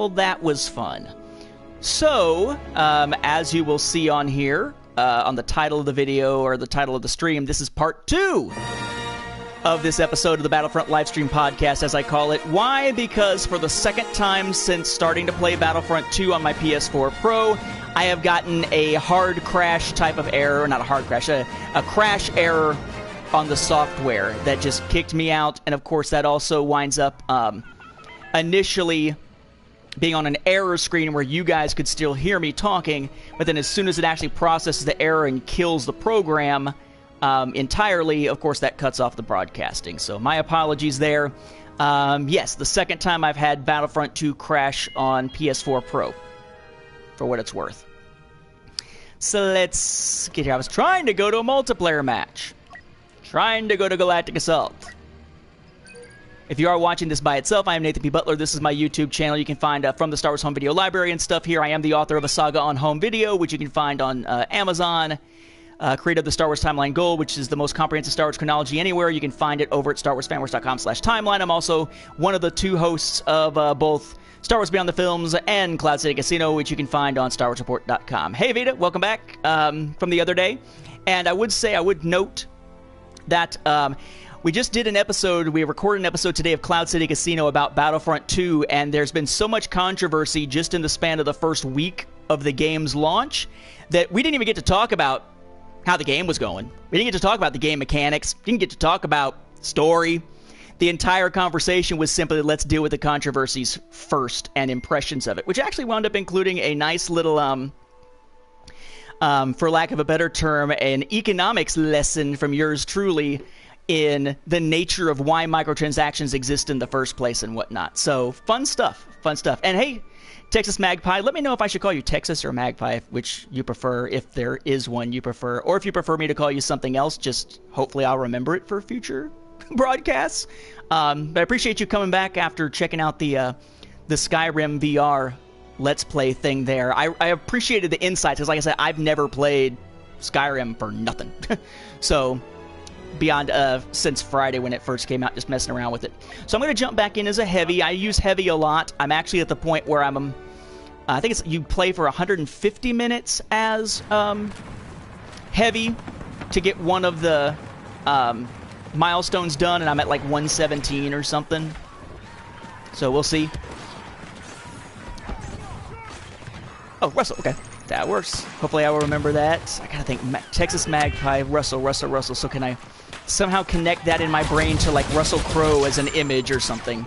Well, that was fun. So, as you will see on here, on the title of the video or the title of the stream, this is part 2 of this episode of the Battlefront Livestream podcast, as I call it. Why? Because for the second time since starting to play Battlefront 2 on my PS4 Pro, I have gotten a hard crash type of error, not a hard crash, a crash error on the software that just kicked me out. And of course, that also winds up initially being on an error screen where you guys could still hear me talking, but then as soon as it actually processes the error and kills the program entirely, of course, that cuts off the broadcasting. So my apologies there. Yes, the second time I've had Battlefront 2 crash on PS4 Pro, for what it's worth. So let's get here. I was trying to go to a multiplayer match. Trying to go to Galactic Assault. If you are watching this by itself, I am Nathan P. Butler. This is my YouTube channel. You can find from the Star Wars Home Video Library and stuff here. I am the author of A Saga on Home Video, which you can find on Amazon. Creator of the Star Wars Timeline Gold, which is the most comprehensive Star Wars chronology anywhere. You can find it over at StarWarsFanWars.com/timeline. I'm also one of the 2 hosts of both Star Wars Beyond the Films and Cloud City Casino, which you can find on StarWarsReport.com. Hey, Vita, welcome back from the other day. And I would note that we just did an episode, we recorded an episode today of Cloud City Casino about Battlefront 2, and there's been so much controversy just in the span of the first week of the game's launch that we didn't even get to talk about how the game was going. We didn't get to talk about the game mechanics. Didn't get to talk about story. The entire conversation was simply, let's deal with the controversies first and impressions of it, which actually wound up including a nice little, for lack of a better term, an economics lesson from yours truly in the nature of why microtransactions exist in the first place and whatnot. So, fun stuff. Fun stuff. And hey, Texas Magpie, let me know if I should call you Texas or Magpie, which you prefer, if there is one you prefer. Or if you prefer me to call you something else, just hopefully I'll remember it for future broadcasts. But I appreciate you coming back after checking out the Skyrim VR Let's Play thing there. I appreciated the insights, because like I said, I've never played Skyrim for nothing. So, beyond since Friday when it first came out, just messing around with it. So I'm going to jump back in as a heavy. I use heavy a lot. I'm actually at the point where I think it's you play for 150 minutes as heavy to get one of the milestones done, and I'm at like 117 or something. So we'll see. Oh, Russell, okay. That works. Hopefully I will remember that. I gotta think, Texas Magpie, Russell. So can I somehow connect that in my brain to like Russell Crowe as an image or something,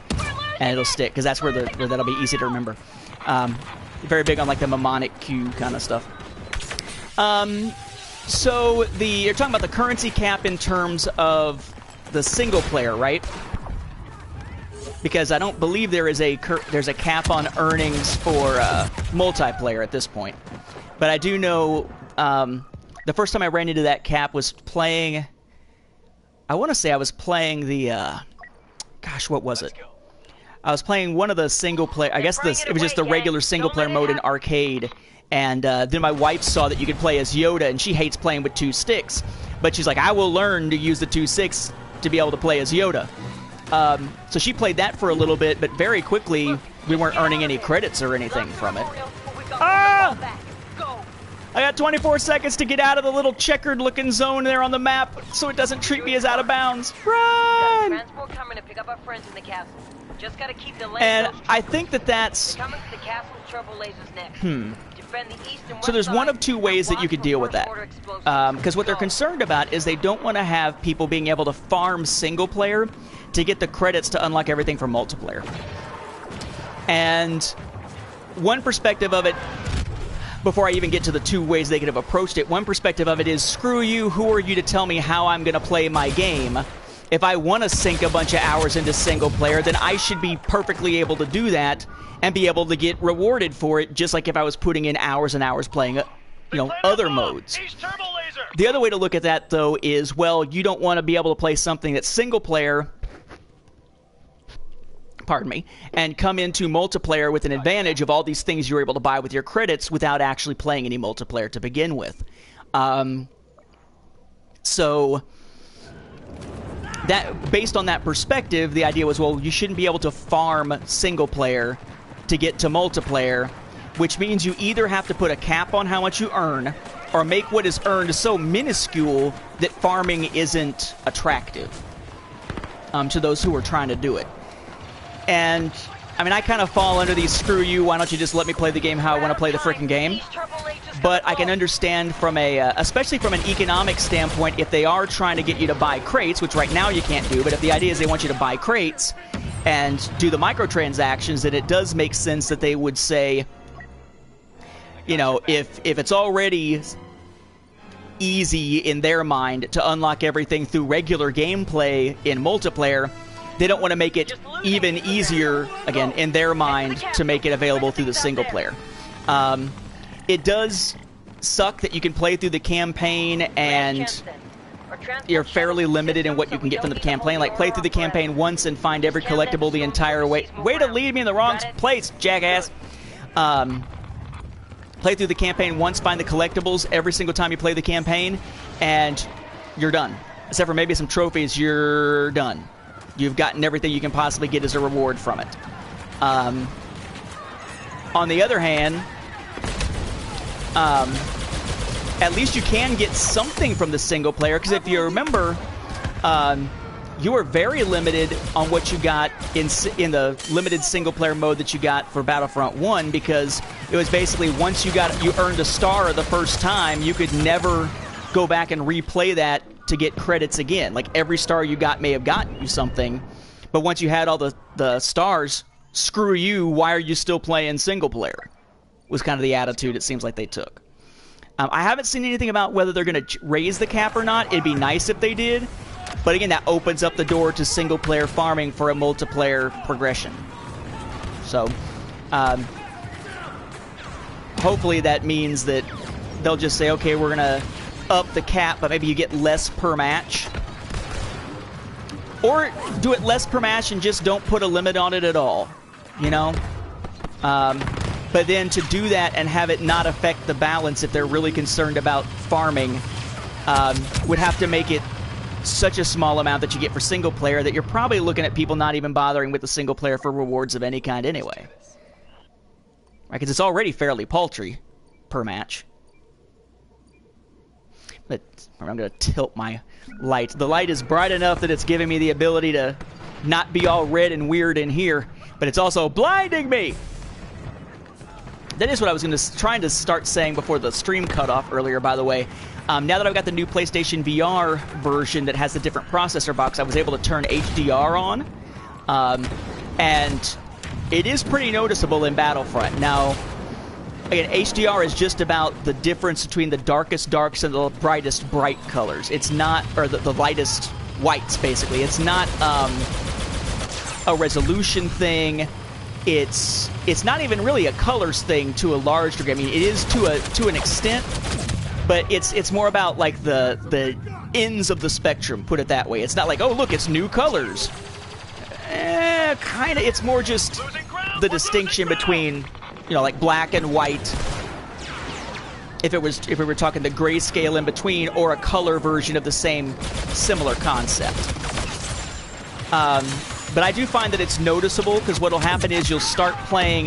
and it'll stick, because that's where that'll be easy to remember. Very big on like the mnemonic cue kind of stuff. So you're talking about the currency cap in terms of the single player, right? Because I don't believe there's a cap on earnings for multiplayer at this point. But I do know the first time I ran into that cap was playing. I want to say I was playing the, gosh, what was it? I was playing one of the single player, I guess it was just the regular single player mode in arcade, and then my wife saw that you could play as Yoda, and she hates playing with 2 sticks, but she's like, I will learn to use the 2 sticks to be able to play as Yoda. So she played that for a little bit, but very quickly we weren't earning any credits or anything from it. Ah! I got 24 seconds to get out of the little checkered-looking zone there on the map, so it doesn't treat me as out of bounds. Run! Transport coming to pick up our friends in the castle. Just gotta keep the and I think that's. Coming to the castle, turbo lasers next. Defend the east and west. So there's one of 2 ways that you could deal with that. Because what they're concerned about is they don't want to have people being able to farm single player to get the credits to unlock everything for multiplayer. And one perspective of it, before I even get to the 2 ways they could have approached it, one perspective of it is, screw you, who are you to tell me how I'm going to play my game? If I want to sink a bunch of hours into single player, then I should be perfectly able to do that and be able to get rewarded for it, just like if I was putting in hours and hours playing, other modes. The other way to look at that, though, is, well, you don't want to be able to play something that's single player, pardon me, and come into multiplayer with an advantage of all these things you're able to buy with your credits without actually playing any multiplayer to begin with. So that, based on that perspective, the idea was, well, you shouldn't be able to farm single player to get to multiplayer, which means you either have to put a cap on how much you earn or make what is earned so minuscule that farming isn't attractive to those who are trying to do it. And, I mean, I kind of fall under these screw you, why don't you just let me play the game how I want to play the freaking game. But I can understand from a, especially from an economic standpoint, if they are trying to get you to buy crates, which right now you can't do, but if the idea is they want you to buy crates and do the microtransactions, then it does make sense that they would say, you know, if it's already easy in their mind to unlock everything through regular gameplay in multiplayer, they don't want to make it even easier, again, in their mind, to make it available through the single player. It does suck that you can play through the campaign and you're fairly limited in what you can get from the campaign. Like, play through the campaign once and find every collectible the entire way. Way to lead me in the wrong place, jackass. Play through the campaign once, find the collectibles every single time you play the campaign, and you're done. Except for maybe some trophies, you're done. You've gotten everything you can possibly get as a reward from it. On the other hand, at least you can get something from the single player, because if you remember, you were very limited on what you got in the limited single-player mode that you got for Battlefront 1, because it was basically once you earned a star the first time, you could never go back and replay that to get credits again. Like, every star you got may have gotten you something, but once you had all the stars, screw you, why are you still playing single-player? Was kind of the attitude it seems like they took. I haven't seen anything about whether they're going to raise the cap or not. It'd be nice if they did. But again, that opens up the door to single-player farming for a multiplayer progression. So, hopefully that means that they'll just say, okay, we're going to up the cap, but maybe you get less per match. Or do it less per match and just don't put a limit on it at all, you know? But then to do that and have it not affect the balance if they're really concerned about farming, would have to make it such a small amount that you get for single player that you're probably looking at people not even bothering with the single player for rewards of any kind anyway. Right, because it's already fairly paltry per match. But I'm going to tilt my light. The light is bright enough that it's giving me the ability to not be all red and weird in here, but it's also blinding me! That is what I was trying to start saying before the stream cut off earlier, by the way. Now that I've got the new PlayStation VR version that has the different processor box, I was able to turn HDR on. And it is pretty noticeable in Battlefront. Now, again, HDR is just about the difference between the darkest darks and the brightest bright colors. It's not, or the lightest whites, basically. It's not a resolution thing. It's not even really a colors thing to a large degree. I mean, it is to an extent, but it's more about like the ends of the spectrum, put it that way. It's not like, oh look, it's new colors. Kind of. It's more just the distinction between, you know, like black and white. If we were talking the grayscale in between, or a color version of the same similar concept. But I do find that it's noticeable, because what'll happen is you'll start playing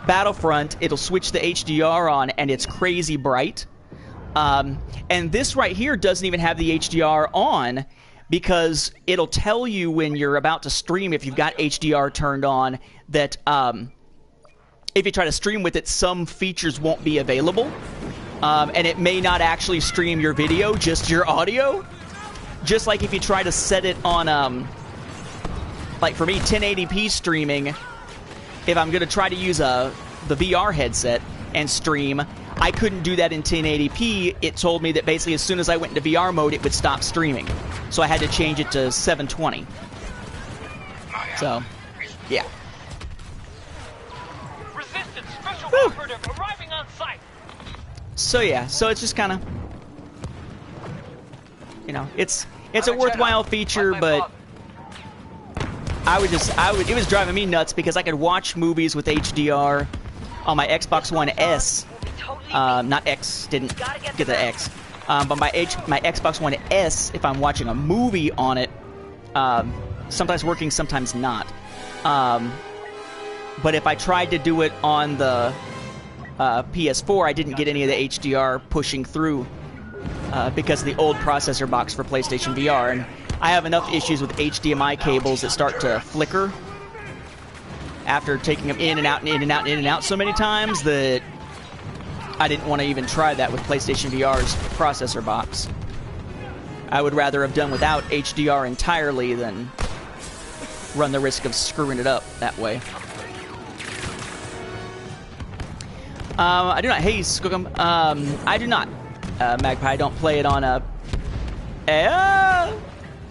Battlefront, it'll switch the HDR on, and it's crazy bright. And this right here doesn't even have the HDR on, because it'll tell you when you're about to stream, if you've got HDR turned on, that if you try to stream with it, some features won't be available. And it may not actually stream your video, just your audio. Just like if you try to set it on... like for me, 1080p streaming, if I'm going to try to use the VR headset and stream, I couldn't do that in 1080p. It told me that basically as soon as I went into VR mode, it would stop streaming. So I had to change it to 720. So, yeah. Resistance special operative arriving on site. So yeah, so it's just kind of, you know, it's a worthwhile feature, but it was driving me nuts because I could watch movies with HDR on my Xbox One S. Not X, didn't get the X. But my Xbox One S, if I'm watching a movie on it, sometimes working, sometimes not. but if I tried to do it on the PS4, I didn't get any of the HDR pushing through because of the old processor box for PlayStation VR, and I have enough issues with HDMI cables that start to flicker after taking them in and out and in and out and in and out so many times that I didn't want to even try that with PlayStation VR's processor box. I would rather have done without HDR entirely than run the risk of screwing it up that way. I do not. Hey, Skookum. I do not. Magpie, I don't play it on a...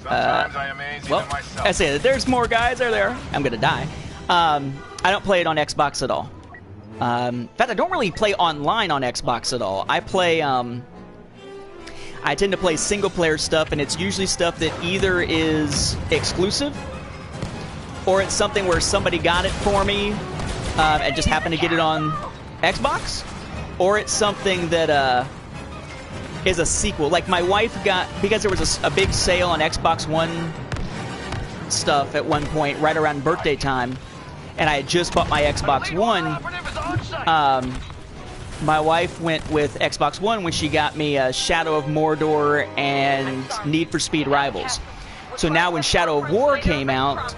Sometimes I amaze even myself. I say that there's more guys. Are there? I'm gonna die. I don't play it on Xbox at all. In fact, I don't really play online on Xbox at all. I play, I tend to play single-player stuff, and it's usually stuff that either is exclusive, or it's something where somebody got it for me, and just happened to get it on Xbox, or it's something that, is a sequel. Like, my wife got, because there was a big sale on Xbox One stuff at one point, right around birthday time, and I had just bought my Xbox One. My wife went with Xbox One when she got me Shadow of Mordor and Need for Speed Rivals. So now when Shadow of War came out,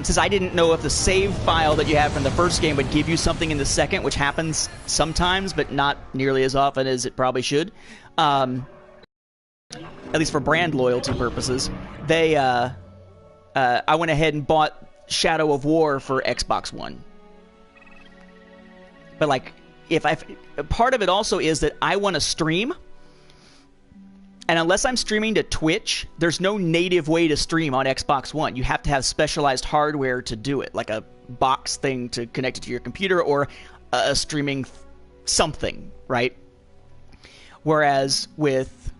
since I didn't know if the save file that you have from the first game would give you something in the second, which happens sometimes, but not nearly as often as it probably should, at least for brand loyalty purposes, I went ahead and bought Shadow of War for Xbox One. But like, part of it also is that I want to stream, and unless I'm streaming to Twitch, there's no native way to stream on Xbox One. You have to have specialized hardware to do it, like a box thing to connect it to your computer, or a streaming something, right? Whereas with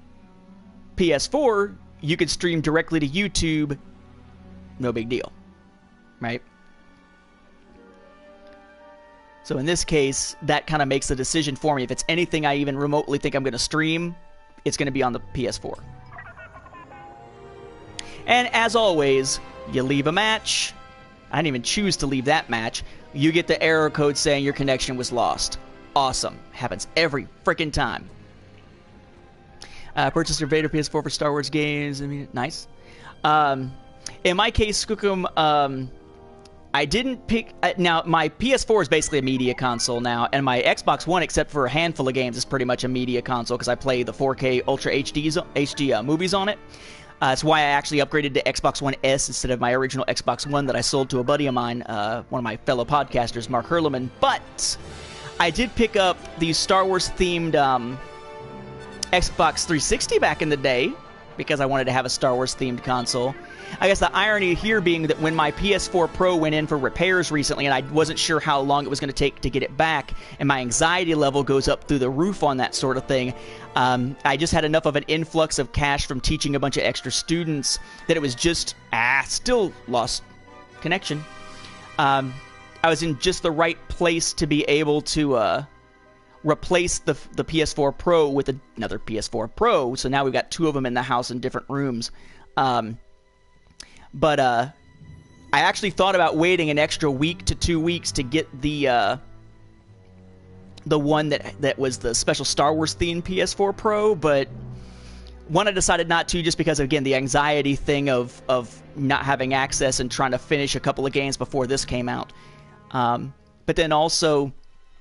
PS4, you could stream directly to YouTube, no big deal, right? So in this case, that kind of makes the decision for me. If it's anything I even remotely think I'm going to stream, it's going to be on the PS4. And as always, you leave a match. I didn't even choose to leave that match. You get the error code saying your connection was lost. Awesome. Happens every freaking time. Purchased your Vader PS4 for Star Wars games. I mean, nice. In my case, Skookum, I didn't pick... now, my PS4 is basically a media console now, and my Xbox One, except for a handful of games, is pretty much a media console because I play the 4K Ultra HD movies on it. That's why I actually upgraded to Xbox One S instead of my original Xbox One that I sold to a buddy of mine, one of my fellow podcasters, Mark Herleman. But I did pick up the Star Wars-themed Xbox 360 back in the day because I wanted to have a Star Wars-themed console. I guess the irony here being that when my PS4 Pro went in for repairs recently, and I wasn't sure how long it was going to take to get it back, and my anxiety level goes up through the roof on that sort of thing, I just had enough of an influx of cash from teaching a bunch of extra students that it was just, still lost connection. I was in just the right place to be able to replace the PS4 Pro with another PS4 Pro, so now we've got two of them in the house in different rooms. But I actually thought about waiting an extra week to 2 weeks to get the one that was the special Star Wars themed PS4 Pro, but one, I decided not to just because, again, the anxiety thing of not having access and trying to finish a couple of games before this came out. But then also,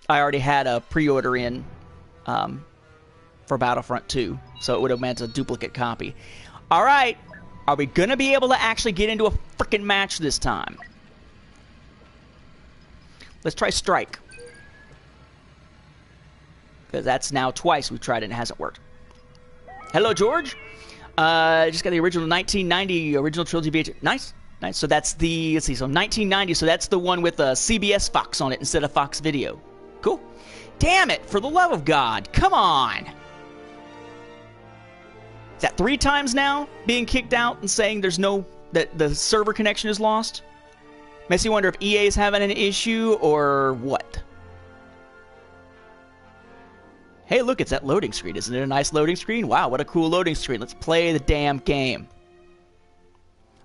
I already had a pre-order in for Battlefront 2, so it would have meant a duplicate copy. All right. Are we going to be able to actually get into a freaking match this time? Let's try Strike. Because that's now twice we've tried it and it hasn't worked. Hello, George. Just got the original 1990 original trilogy VHS. Nice. Nice. So that's the, let's see, so 1990. So that's the one with CBS Fox on it instead of Fox Video. Cool. Damn it. For the love of God. Come on. Is that 3 times now being kicked out and saying there's no, that the server connection is lost? Makes you wonder if EA is having an issue or what. Hey, look, it's that loading screen. Isn't it a nice loading screen? Wow, what a cool loading screen. Let's play the damn game.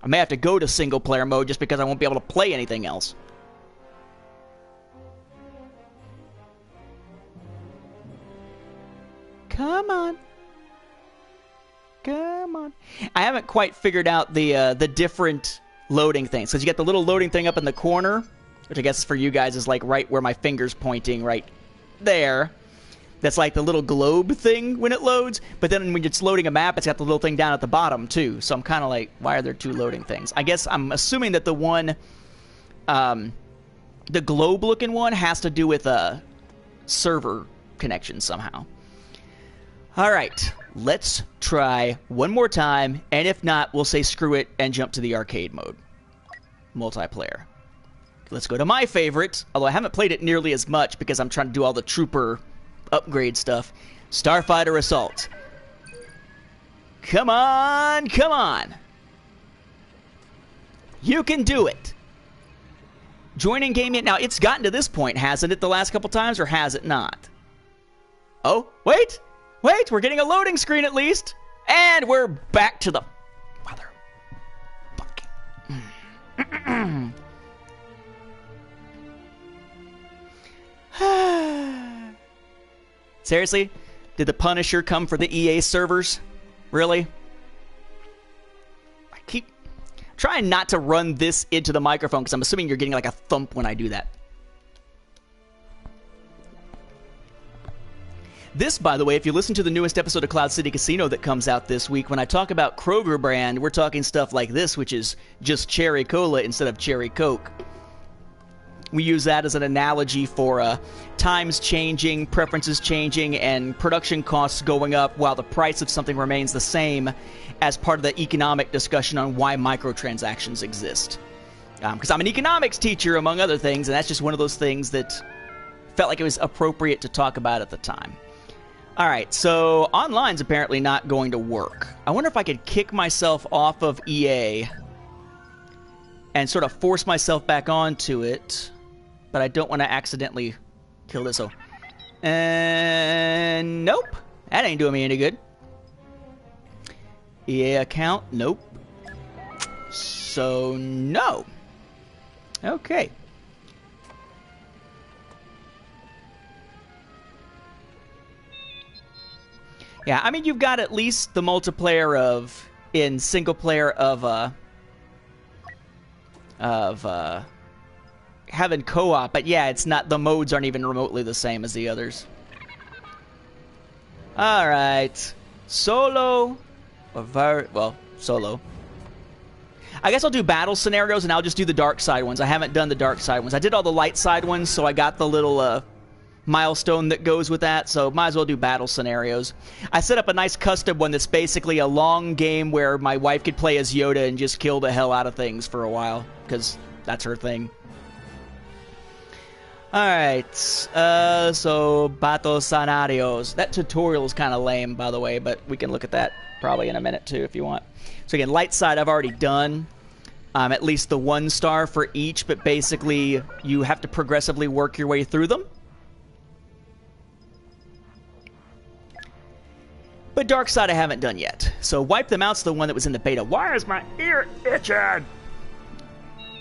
I may have to go to single player mode just because I won't be able to play anything else. Come on. Come on. I haven't quite figured out the different loading things. Because you got the little loading thing up in the corner, which I guess for you guys is like right where my finger's pointing, right there. That's like the little globe thing when it loads. But then when it's loading a map, it's got the little thing down at the bottom too. So I'm kind of like, why are there two loading things? I guess I'm assuming that the one, the globe-looking one has to do with a server connection somehow. All right, let's try one more time. And if not, we'll say screw it and jump to the arcade mode. Multiplayer. Let's go to my favorite, although I haven't played it nearly as much because I'm trying to do all the trooper upgrade stuff. Starfighter Assault. Come on, come on. You can do it. Joining game yet? Now, it's gotten to this point, hasn't it, the last couple times, or has it not? Oh, wait. Wait, we're getting a loading screen at least. And we're back to the motherfucking... Seriously? Did the Punisher come for the EA servers? Really? I keep trying not to run this into the microphone because I'm assuming you're getting like a thump when I do that. This, by the way, if you listen to the newest episode of Cloud City Casino that comes out this week, when I talk about Kroger brand, we're talking stuff like this, which is just cherry cola instead of cherry Coke. We use that as an analogy for times changing, preferences changing, and production costs going up while the price of something remains the same as part of the economic discussion on why microtransactions exist. Because I'm an economics teacher, among other things, and that's just one of those things that felt like it was appropriate to talk about at the time. All right, so online's apparently not going to work. I wonder if I could kick myself off of EA and sort of force myself back onto it. But I don't want to accidentally kill this. Oh, and nope, that ain't doing me any good. EA account, nope. So no. Okay. Yeah, I mean you've got at least the multiplayer of in single player of having co-op, but yeah, it's not, the modes aren't even remotely the same as the others. Alright. Solo. Well, solo. I guess I'll do battle scenarios and I'll just do the dark side ones. I haven't done the dark side ones. I did all the light side ones, so I got the little milestone that goes with that, so might as well do battle scenarios. I set up a nice custom one that's basically a long game where my wife could play as Yoda and just kill the hell out of things for a while, because that's her thing. Alright, so Battle Scenarios. That tutorial is kind of lame, by the way, but we can look at that probably in a minute, too, if you want. So again, light side I've already done. At least the 1 star for each, but basically you have to progressively work your way through them. But dark side I haven't done yet. So Wipe Them Out's the one that was in the beta. Why is my ear itching?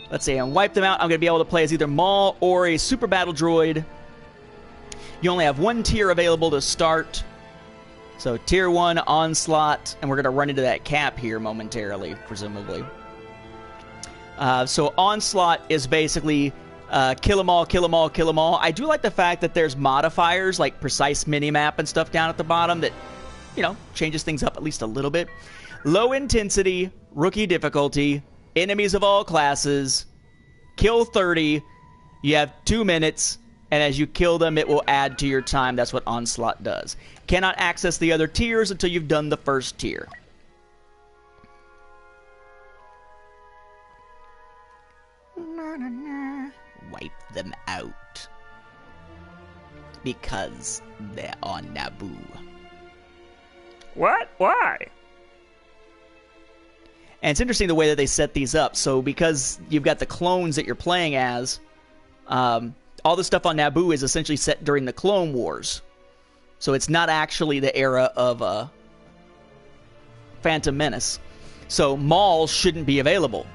Let's see, and Wipe Them Out, I'm going to be able to play as either Maul or a Super Battle Droid. You only have 1 tier available to start. So Tier 1, Onslaught, and we're going to run into that cap here momentarily, presumably. So Onslaught is basically kill 'em all, kill 'em all, kill 'em all. I do like the fact that there's modifiers, like precise minimap and stuff down at the bottom that, you know, changes things up at least a little bit. Low intensity, rookie difficulty, enemies of all classes, kill 30, you have 2 minutes, and as you kill them, it will add to your time. That's what Onslaught does. Cannot access the other tiers until you've done the first tier. Wipe them out. Because they're on Naboo. What? Why? And it's interesting the way that they set these up. So because you've got the clones that you're playing as, all the stuff on Naboo is essentially set during the Clone Wars. So it's not actually the era of Phantom Menace. So Maul shouldn't be available.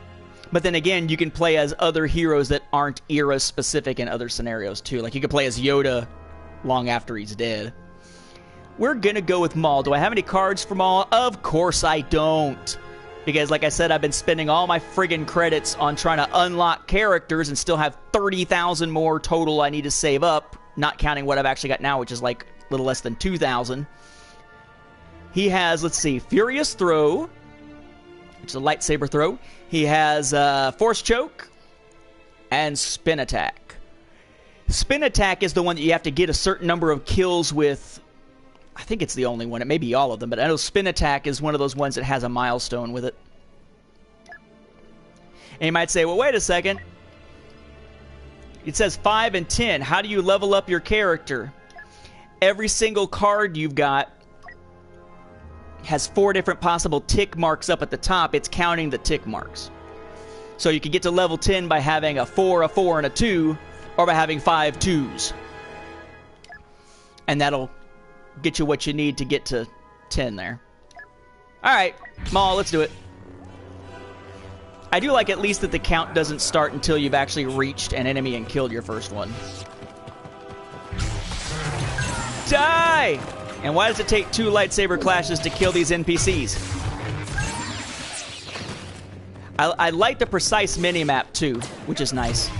But then again, you can play as other heroes that aren't era-specific in other scenarios too. Like you can play as Yoda long after he's dead. we're going to go with Maul. Do I have any cards for Maul? Of course I don't. Because, like I said, I've been spending all my friggin' credits on trying to unlock characters and still have 30,000 more total I need to save up, not counting what I've actually got now, which is like a little less than 2,000. He has, let's see, Furious Throw, which is a lightsaber throw. He has Force Choke and Spin Attack. Spin Attack is the one that you have to get a certain number of kills with. I think it's the only one. It may be all of them, but I know Spin Attack is one of those ones that has a milestone with it. And you might say, well, wait a second. It says 5 and 10. How do you level up your character? Every single card you've got has 4 different possible tick marks up at the top. It's counting the tick marks. So you can get to level 10 by having a 4, and a 2, or by having 5 2s. And that'll get you what you need to get to 10 there. Alright, Maul, let's do it. I do like at least that the count doesn't start until you've actually reached an enemy and killed your first one. Die! And why does it take 2 lightsaber clashes to kill these NPCs? I like the precise mini-map too, which is nice.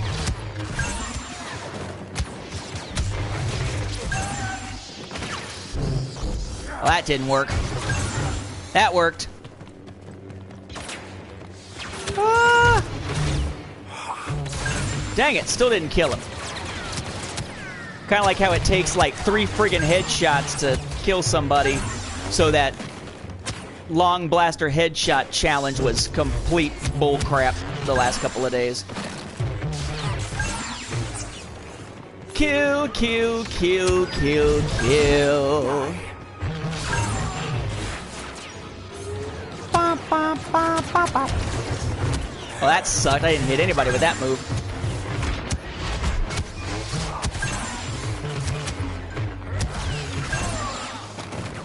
Well, that didn't work. That worked. Ah! Dang it, still didn't kill him. Kind of like how it takes like 3 friggin' headshots to kill somebody, so that long blaster headshot challenge was complete bullcrap the last couple of days. Kill, kill, kill, kill, kill. Well, that sucked. I didn't hit anybody with that move.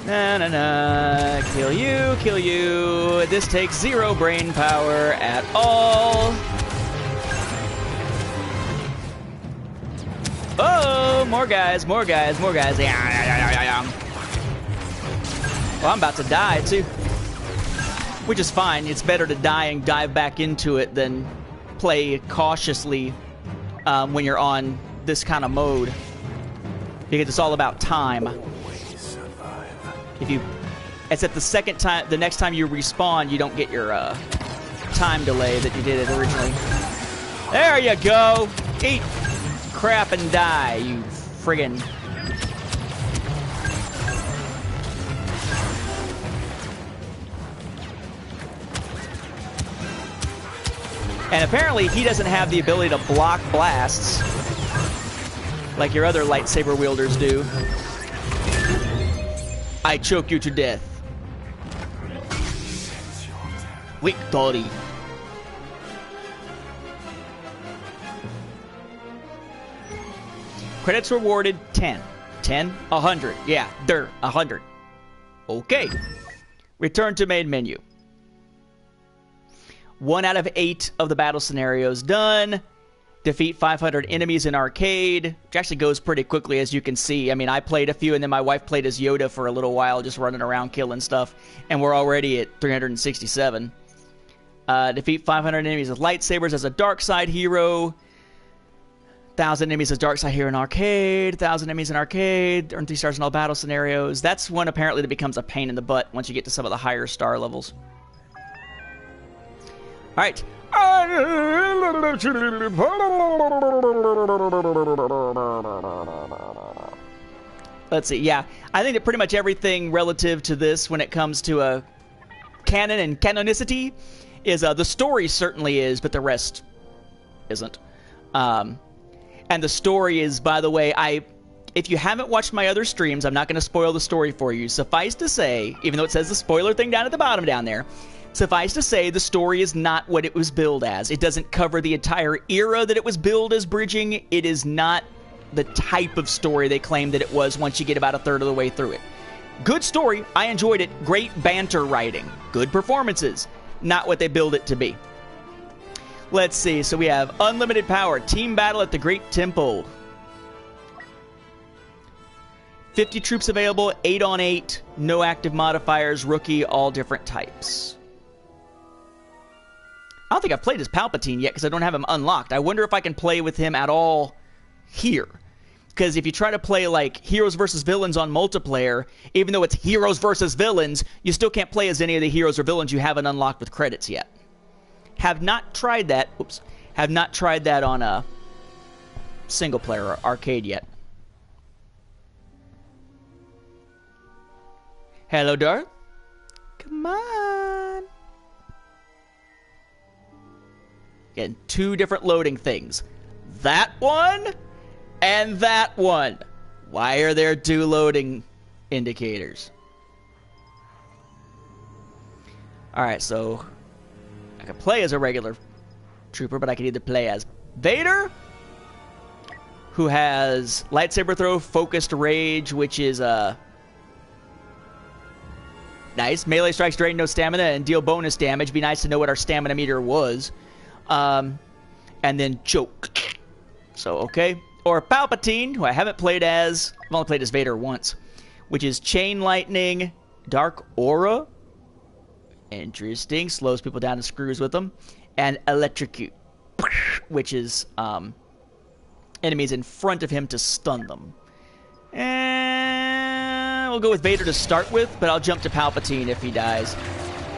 Na na na. Kill you, kill you. This takes 0 brain power at all. Oh, more guys, more guys, more guys. Well, I'm about to die, too. Which is fine. It's better to die and dive back into it than play cautiously when you're on this kind of mode. Because it's all about time. It's at the next time you respawn, you don't get your time delay that you did it originally. There you go! Eat crap and die, you friggin'. And apparently he doesn't have the ability to block blasts like your other lightsaber wielders do. I choke you to death. Victory. Credits rewarded 10. 10? 100. Yeah, 100. Okay. Return to main menu. 1 out of 8 of the battle scenarios done. Defeat 500 enemies in arcade, which actually goes pretty quickly, as you can see. I mean, I played a few, and then my wife played as Yoda for a little while, just running around killing stuff, and we're already at 367. Defeat 500 enemies with lightsabers as a dark side hero. 1,000 enemies as dark side hero in arcade. 1,000 enemies in arcade. Earn 3 stars in all battle scenarios. That's one apparently that becomes a pain in the butt once you get to some of the higher star levels. All right. Let's see. Yeah, I think that pretty much everything relative to this when it comes to canon and canonicity is the story certainly is, but the rest isn't. And the story is, by the way, if you haven't watched my other streams, I'm not going to spoil the story for you. Suffice to say, even though it says the spoiler thing down at the bottom down there, suffice to say, the story is not what it was billed as. It doesn't cover the entire era that it was billed as bridging. It is not the type of story they claim that it was once you get about a third of the way through it. Good story. I enjoyed it. Great banter writing. Good performances. Not what they billed it to be. Let's see. So we have unlimited power. Team battle at the Great Temple. 50 troops available, 8 on 8, no active modifiers, rookie, all different types. I don't think I've played as Palpatine yet because I don't have him unlocked. I wonder if I can play with him at all here. Because if you try to play like heroes versus villains on multiplayer, even though it's heroes versus villains, you still can't play as any of the heroes or villains you haven't unlocked with credits yet. Have not tried that. Oops. Have not tried that on a single player or arcade yet. Hello, Darth. Come on. Again, 2 different loading things. That one and that one. Why are there 2 loading indicators? Alright, so I can play as a regular trooper, but I can either play as Vader, who has lightsaber throw, focused rage, which is nice. Melee strikes drain no stamina and deal bonus damage. Be nice to know what our stamina meter was. And then choke. So, okay. Or Palpatine, who I haven't played as. I've only played as Vader once. Which is Chain Lightning, Dark Aura. Interesting. Slows people down and screws with them. And Electrocute, which is enemies in front of him to stun them. And we'll go with Vader to start with, but I'll jump to Palpatine if he dies.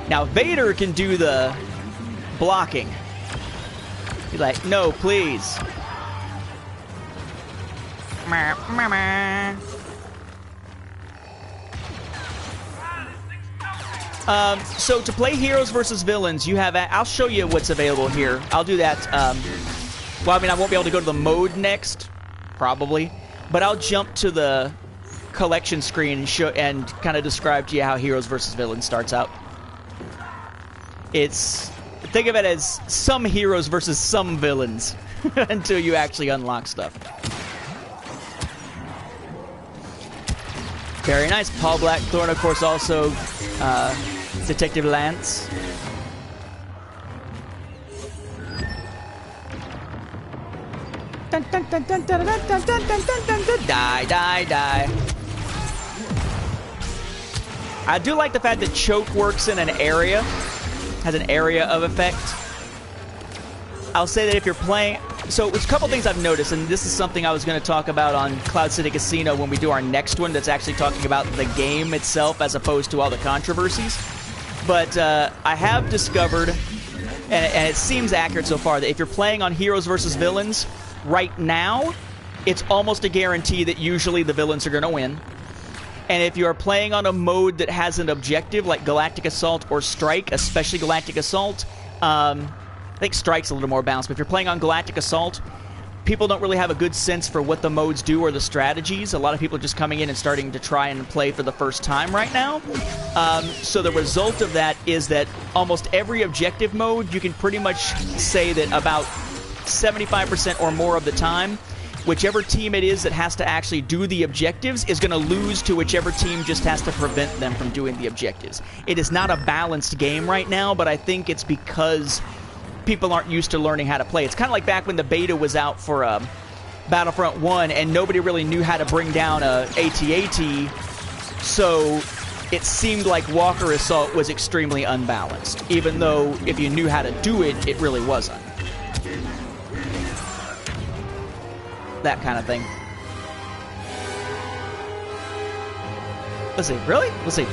Now, Vader can do the blocking. He's like, no, please. So to play heroes versus villains, you have... I'll show you what's available here. I'll do that. Well, I mean, I won't be able to go to the mode next, probably. But I'll jump to the collection screen and show and kind of describe to you how heroes versus villains starts out. It's... Think of it as some heroes versus some villains until you actually unlock stuff. Very nice. Paul Blackthorne, of course, also Detective Lance. Dun, dun, dun, dun, dun, dun, dun, dun, dun, dun, dun. Die, die, die. I do like the fact that choke works in an area. Has an area of effect. I'll say that if you're playing... So, there's a couple things I've noticed, and this is something I was going to talk about on Cloud City Casino when we do our next one that's actually talking about the game itself as opposed to all the controversies. But I have discovered, and it seems accurate so far, that if you're playing on heroes versus villains, right now, it's almost a guarantee that usually the villains are going to win. And if you are playing on a mode that has an objective, like Galactic Assault or Strike, especially Galactic Assault, I think Strike's a little more balanced, but if you're playing on Galactic Assault, people don't really have a good sense for what the modes do or the strategies. A lot of people are just coming in and starting to try and play for the first time right now. So the result of that is that almost every objective mode, you can pretty much say that about 75% or more of the time, whichever team it is that has to actually do the objectives is going to lose to whichever team just has to prevent them from doing the objectives. It is not a balanced game right now, but I think it's because people aren't used to learning how to play. It's kind of like back when the beta was out for Battlefront 1 and nobody really knew how to bring down a AT-AT, so it seemed like Walker Assault was extremely unbalanced, even though if you knew how to do it, it really wasn't. That kind of thing. Let's see. Really? Let's see.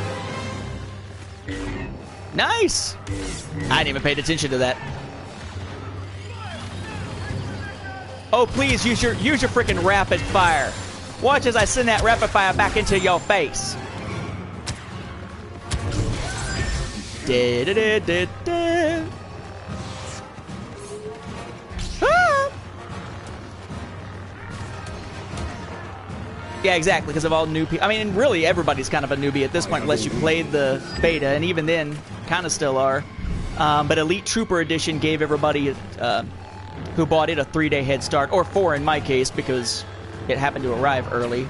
Nice! I didn't even pay attention to that. Oh, please use your freaking rapid fire. Watch as I send that rapid fire back into your face. Ah! Yeah, exactly, because of all new people. I mean, really, everybody's kind of a newbie at this point, unless you played the beta, and even then, kind of still are. But Elite Trooper Edition gave everybody who bought it a 3-day head start, or 4 in my case, because it happened to arrive early.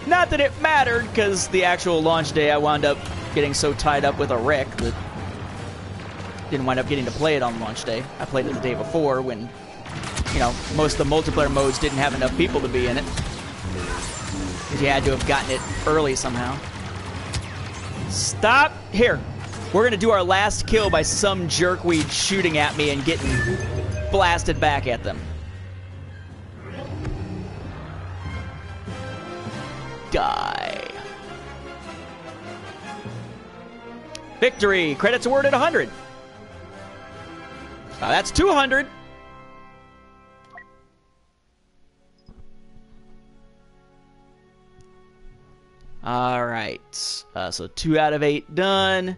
Not that it mattered, because the actual launch day I wound up getting so tied up with a wreck that didn't wind up getting to play it on launch day. I played it the day before when, you know, most of the multiplayer modes didn't have enough people to be in it. Because you had to have gotten it early somehow. Stop! Here. We're going to do our last kill by some jerkweed shooting at me and getting blasted back at them. Die. Victory! Credits awarded 100. That's 200. All right. So 2 out of 8 done.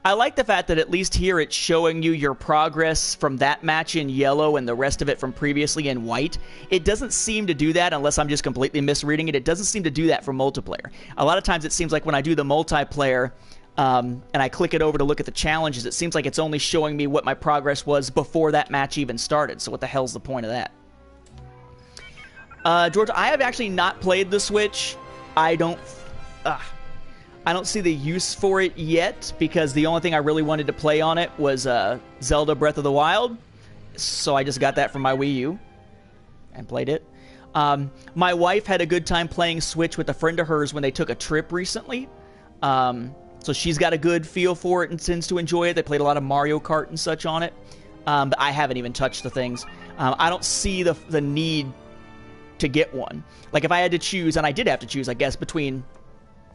I like the fact that at least here it's showing you your progress from that match in yellow and the rest of it from previously in white. It doesn't seem to do that unless I'm just completely misreading it. It doesn't seem to do that for multiplayer. A lot of times it seems like when I do the multiplayer and I click it over to look at the challenges, it seems like it's only showing me what my progress was before that match even started. So what the hell's the point of that? George, I have actually not played the Switch. I don't see the use for it yet because the only thing I really wanted to play on it was Zelda Breath of the Wild. So I just got that from my Wii U and played it. My wife had a good time playing Switch with a friend of hers when they took a trip recently. So she's got a good feel for it and tends to enjoy it. They played a lot of Mario Kart and such on it. But I haven't even touched the things. I don't see the need to get one. Like if I had to choose, and I did have to choose, I guess, between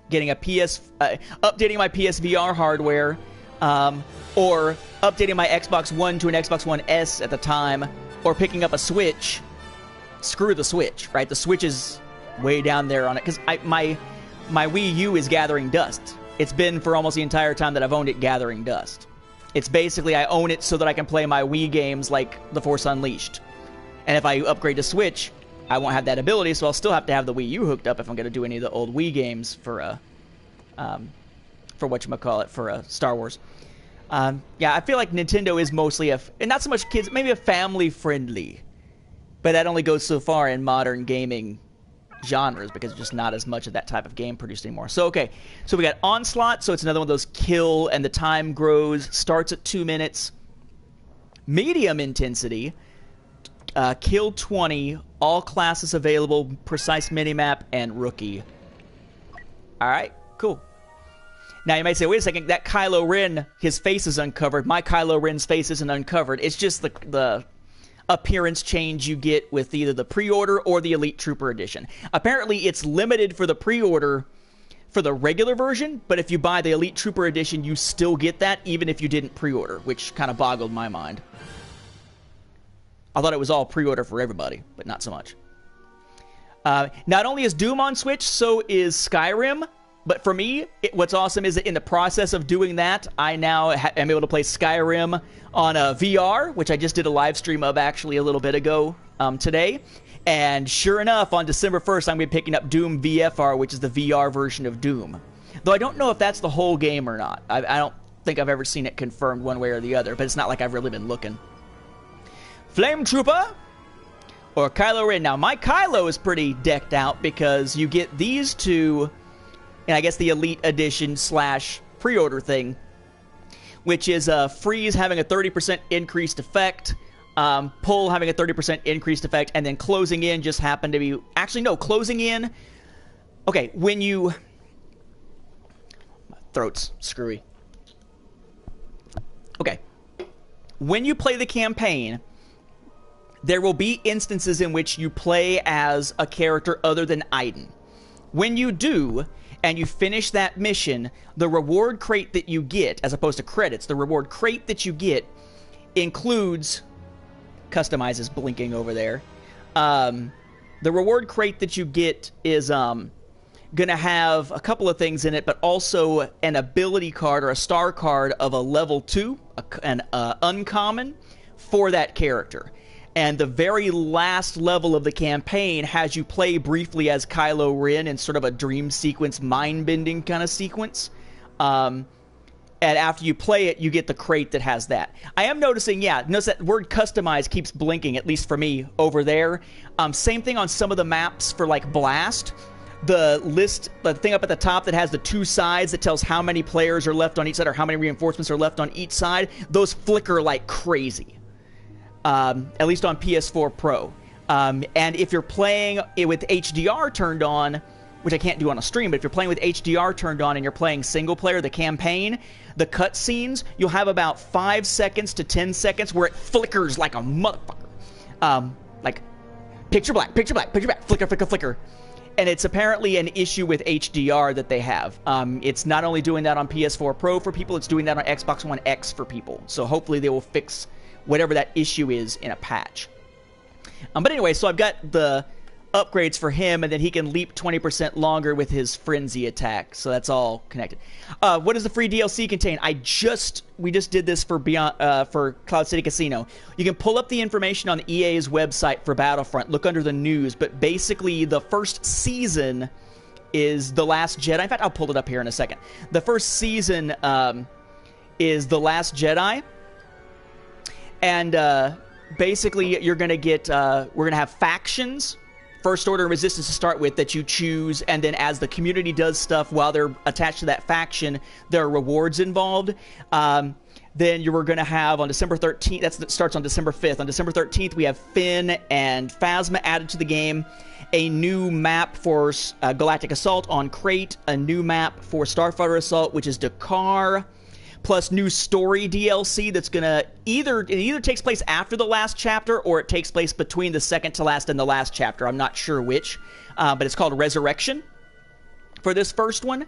getting a updating my PSVR hardware, or updating my Xbox One to an Xbox One S at the time, or picking up a Switch. Screw the Switch, right? The Switch is way down there on it because my Wii U is gathering dust. It's been for almost the entire time that I've owned it gathering dust. It's basically I own it so that I can play my Wii games like The Force Unleashed. And if I upgrade to Switch, I won't have that ability, so I'll still have to have the Wii U hooked up if I'm going to do any of the old Wii games for whatchamacallit, for Star Wars. Yeah, I feel like Nintendo is mostly and not so much kids, maybe a family-friendly. But that only goes so far in modern gaming genres because there's just not as much of that type of game produced anymore. So, okay, so we got Onslaught, so it's another one of those kill, and the time grows, starts at 2 minutes. Medium intensity, kill 20, all classes available, precise minimap, and rookie. All right, cool. Now you might say, wait a second, that Kylo Ren, his face is uncovered. My Kylo Ren's face isn't uncovered. It's just the appearance change you get with either the pre-order or the Elite Trooper edition. Apparently, it's limited for the pre-order for the regular version, but if you buy the Elite Trooper edition, you still get that, even if you didn't pre-order, which kind of boggled my mind. I thought it was all pre-order for everybody, but not so much. Not only is Doom on Switch, so is Skyrim. But for me, what's awesome is that in the process of doing that, I now am able to play Skyrim on a VR, which I just did a live stream of actually a little bit ago today. And sure enough, on December 1st, I'm going to be picking up Doom VFR, which is the VR version of Doom. Though I don't know if that's the whole game or not. I don't think I've ever seen it confirmed one way or the other, but it's not like I've really been looking. Flame Trooper or Kylo Ren. Now, my Kylo is pretty decked out because you get these two, and I guess the Elite Edition / pre-order thing, which is Freeze having a 30% increased effect, Pull having a 30% increased effect, and then Closing In just happened to be... Actually, no, Closing In... Okay, when you... My throat's screwy. Okay. When you play the campaign, there will be instances in which you play as a character other than Iden. When you do, and you finish that mission, the reward crate that you get, as opposed to credits, the reward crate that you get includes... Customize is blinking over there. The reward crate that you get is going to have a couple of things in it, but also an ability card or a star card of a level 2, an uncommon, for that character. And the very last level of the campaign has you play briefly as Kylo Ren in sort of a dream sequence, mind-bending kind of sequence. And after you play it, you get the crate that has that. I am noticing, notice that word customize keeps blinking, at least for me, over there. Same thing on some of the maps for, like, Blast. The list, the thing up at the top that has the two sides that tells how many players are left on each side or how many reinforcements are left on each side, those flicker like crazy. At least on PS4 Pro. And if you're playing it with HDR turned on, which I can't do on a stream, but if you're playing with HDR turned on and you're playing single player, the campaign, the cutscenes, you'll have about 5 seconds to 10 seconds where it flickers like a motherfucker. Like, picture black, picture black, picture black, flicker, flicker, flicker. And it's apparently an issue with HDR that they have. It's not only doing that on PS4 Pro for people, it's doing that on Xbox One X for people. So hopefully they will fix whatever that issue is in a patch. But anyway, so I've got the upgrades for him, and then he can leap 20% longer with his frenzy attack. So that's all connected. What does the free DLC contain? We just did this for Cloud City Casino. You can pull up the information on EA's website for Battlefront. Look under the news, but basically the first season is The Last Jedi. In fact, I'll pull it up here in a second. The first season is The Last Jedi, and basically you're gonna get we're gonna have factions. First Order and Resistance to start with that you choose, and then as the community does stuff while they're attached to that faction, there are rewards involved. Then you're going to have on December 13th, that starts on December 5th. On December 13th, we have Finn and Phasma added to the game, a new map for Galactic Assault on Crate, a new map for Starfighter Assault, which is Dakar, plus new story DLC that's gonna either takes place after the last chapter or it takes place between the second to last and the last chapter. I'm not sure which, but it's called Resurrection for this first one.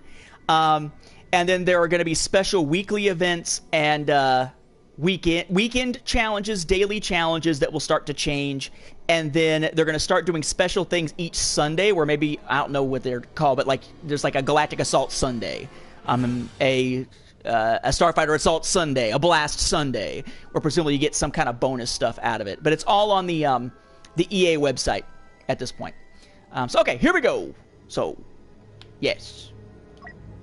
And then there are going to be special weekly events and weekend challenges, daily challenges that will start to change. And then they're going to start doing special things each Sunday, where maybe, I don't know what they're called, but like there's like a Galactic Assault Sunday, a Starfighter Assault Sunday, a Blast Sunday, where presumably you get some kind of bonus stuff out of it. But it's all on the EA website at this point. So, okay, here we go. So, yes.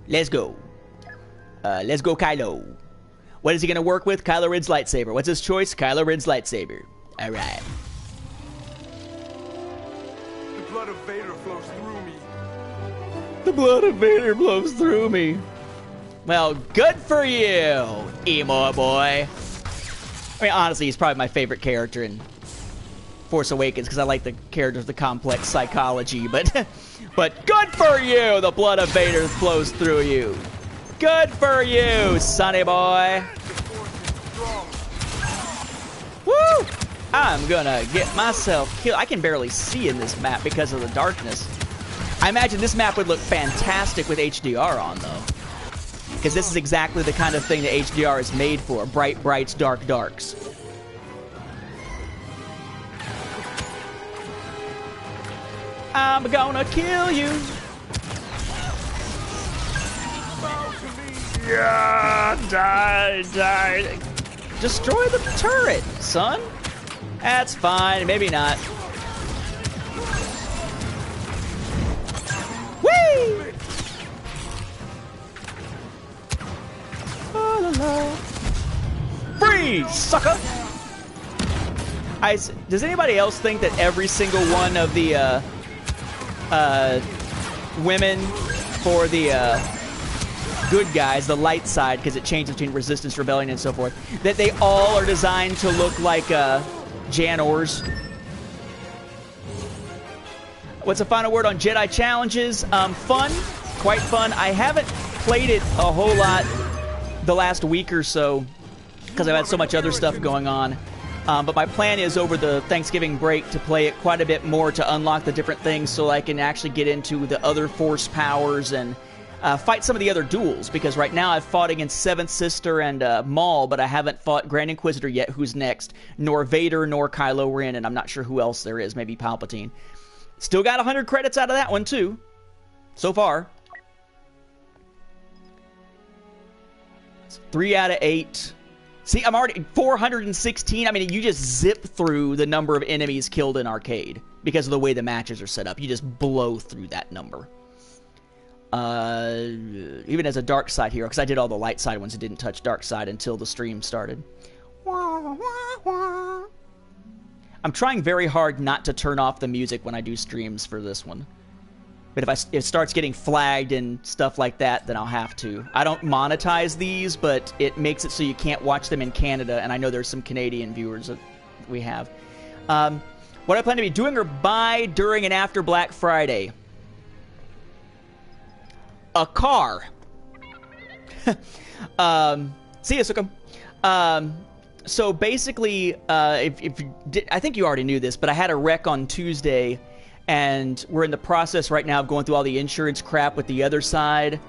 Let's go. Let's go Kylo. What is he going to work with? Kylo Ren's lightsaber. What's his choice? Kylo Ren's lightsaber. All right. The blood of Vader flows through me. The blood of Vader flows through me. Well, good for you, emo boy. I mean, honestly, he's probably my favorite character in Force Awakens because I like the characters, the complex psychology. But, but good for you. The blood of Vader flows through you. Good for you, sonny boy. Woo! I'm gonna get myself killed. I can barely see in this map because of the darkness. I imagine this map would look fantastic with HDR on, though. Because this is exactly the kind of thing that HDR is made for. Bright brights, dark darks. I'm gonna kill you. Yeah, die. Destroy the turret, son. That's fine. Maybe not. Whee! Freeze, sucker! Does anybody else think that every single one of the women for the good guys, the light side, because it changes between Resistance, Rebellion, and so forth, that they all are designed to look like Jan Ors? What's the final word on Jedi challenges? Fun, quite fun. I haven't played it a whole lot the last week or so because I've had so much other stuff going on. But my plan is over the Thanksgiving break to play it quite a bit more to unlock the different things so I can actually get into the other Force powers and fight some of the other duels. Because right now I've fought against Seventh Sister and Maul, but I haven't fought Grand Inquisitor yet, who's next, nor Vader, nor Kylo Ren, and I'm not sure who else there is, maybe Palpatine. Still got 100 credits out of that one, too, so far. 3 out of 8. See, I'm already 416. I mean, you just zip through the number of enemies killed in arcade because of the way the matches are set up. You just blow through that number. Even as a dark side hero, because I did all the light side ones and didn't touch dark side until the stream started. I'm trying very hard not to turn off the music when I do streams for this one. But if it starts getting flagged and stuff like that, then I'll have to. I don't monetize these, but it makes it so you can't watch them in Canada, and I know there's some Canadian viewers that we have. What I plan to be doing or buy during and after Black Friday? A car. See ya, Sukam. So basically, if you did, I think you already knew this, but I had a wreck on Tuesday, and we're in the process right now of going through all the insurance crap with the other side.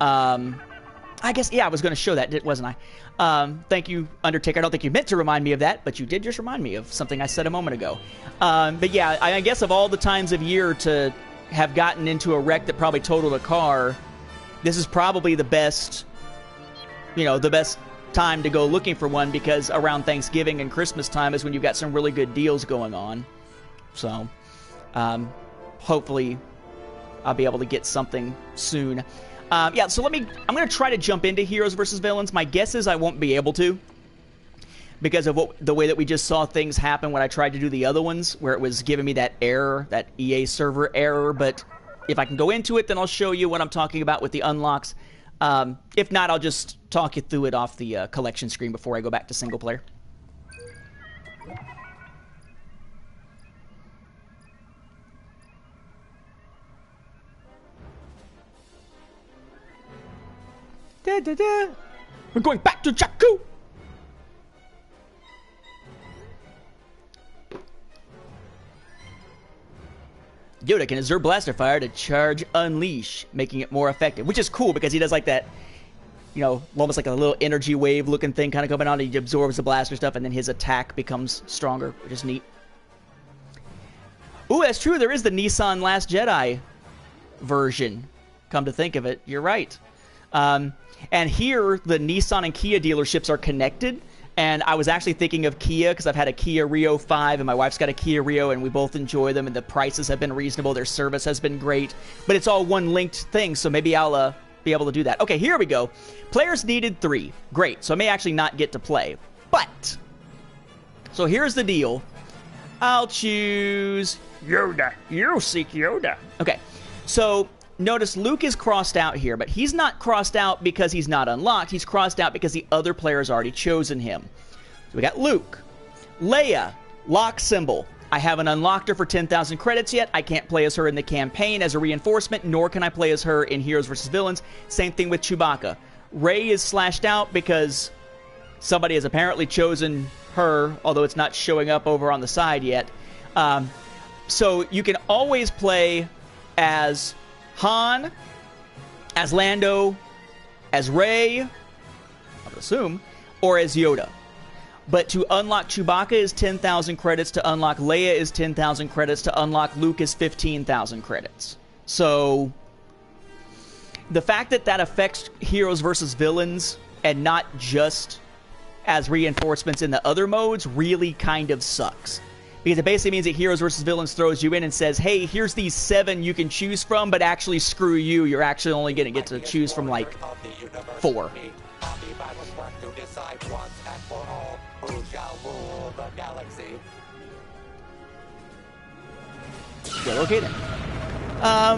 I guess, yeah, I was going to show that, wasn't I? Thank you, Undertaker. I don't think you meant to remind me of that, but you did just remind me of something I said a moment ago. But yeah, I guess of all the times of year to have gotten into a wreck that probably totaled a car, this is probably the best, you know, the best time to go looking for one, because around Thanksgiving and Christmas time is when you've got some really good deals going on. So, hopefully I'll be able to get something soon. Yeah, so I'm going to try to jump into Heroes versus Villains. My guess is I won't be able to, because of the way that we just saw things happen when I tried to do the other ones, where it was giving me that error, that EA server error. But if I can go into it, then I'll show you what I'm talking about with the unlocks. If not, I'll just talk you through it off the collection screen before I go back to single player. Da, da, da. We're going back to Jakku! Yoda can exert blaster fire to charge Unleash, making it more effective. Which is cool, because he does like that, you know, almost like a little energy wave looking thing kind of coming on. He absorbs the blaster stuff, and then his attack becomes stronger, which is neat. Ooh, that's true. There is the Nissan Last Jedi version. Come to think of it, you're right. And here, the Nissan and Kia dealerships are connected. And I was actually thinking of Kia, because I've had a Kia Rio 5, and my wife's got a Kia Rio, and we both enjoy them, and the prices have been reasonable. Their service has been great. But it's all one linked thing, so maybe I'll be able to do that. Okay, here we go. Players needed 3. Great, so I may actually not get to play. But, so here's the deal. I'll choose Yoda. You seek Yoda. Okay, so notice Luke is crossed out here, but he's not crossed out because he's not unlocked. He's crossed out because the other player's already chosen him. So we got Luke. Leia, lock symbol. I haven't unlocked her for 10,000 credits yet. I can't play as her in the campaign as a reinforcement, nor can I play as her in Heroes vs. Villains. Same thing with Chewbacca. Rey is slashed out because somebody has apparently chosen her, although it's not showing up over on the side yet. So you can always play as Han, as Lando, as Rey, I would assume, or as Yoda. But to unlock Chewbacca is 10,000 credits, to unlock Leia is 10,000 credits, to unlock Luke is 15,000 credits. So the fact that that affects Heroes versus Villains and not just as reinforcements in the other modes really kind of sucks. Because it basically means that Heroes vs. Villains throws you in and says, hey, here's these 7 you can choose from, but actually screw you. You're actually only going to get to choose from, like, 4. Well, okay then.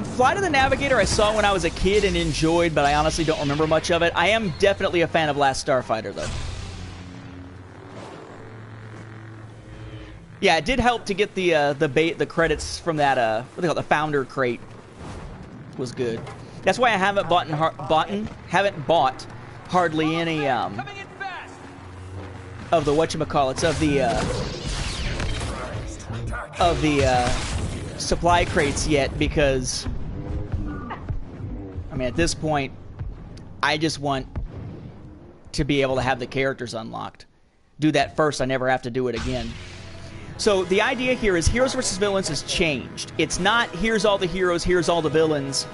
Flight of the Navigator I saw when I was a kid and enjoyed, but I honestly don't remember much of it. I am definitely a fan of Last Starfighter, though. Yeah, it did help to get the credits from that what do they call it, the founder crate. Was good. That's why I haven't bought hardly any of the whatchamacallits, of the supply crates yet, because I mean at this point I just want to be able to have the characters unlocked. Do that first, I never have to do it again. So the idea here is Heroes vs. Villains has changed. It's not, here's all the heroes, here's all the villains,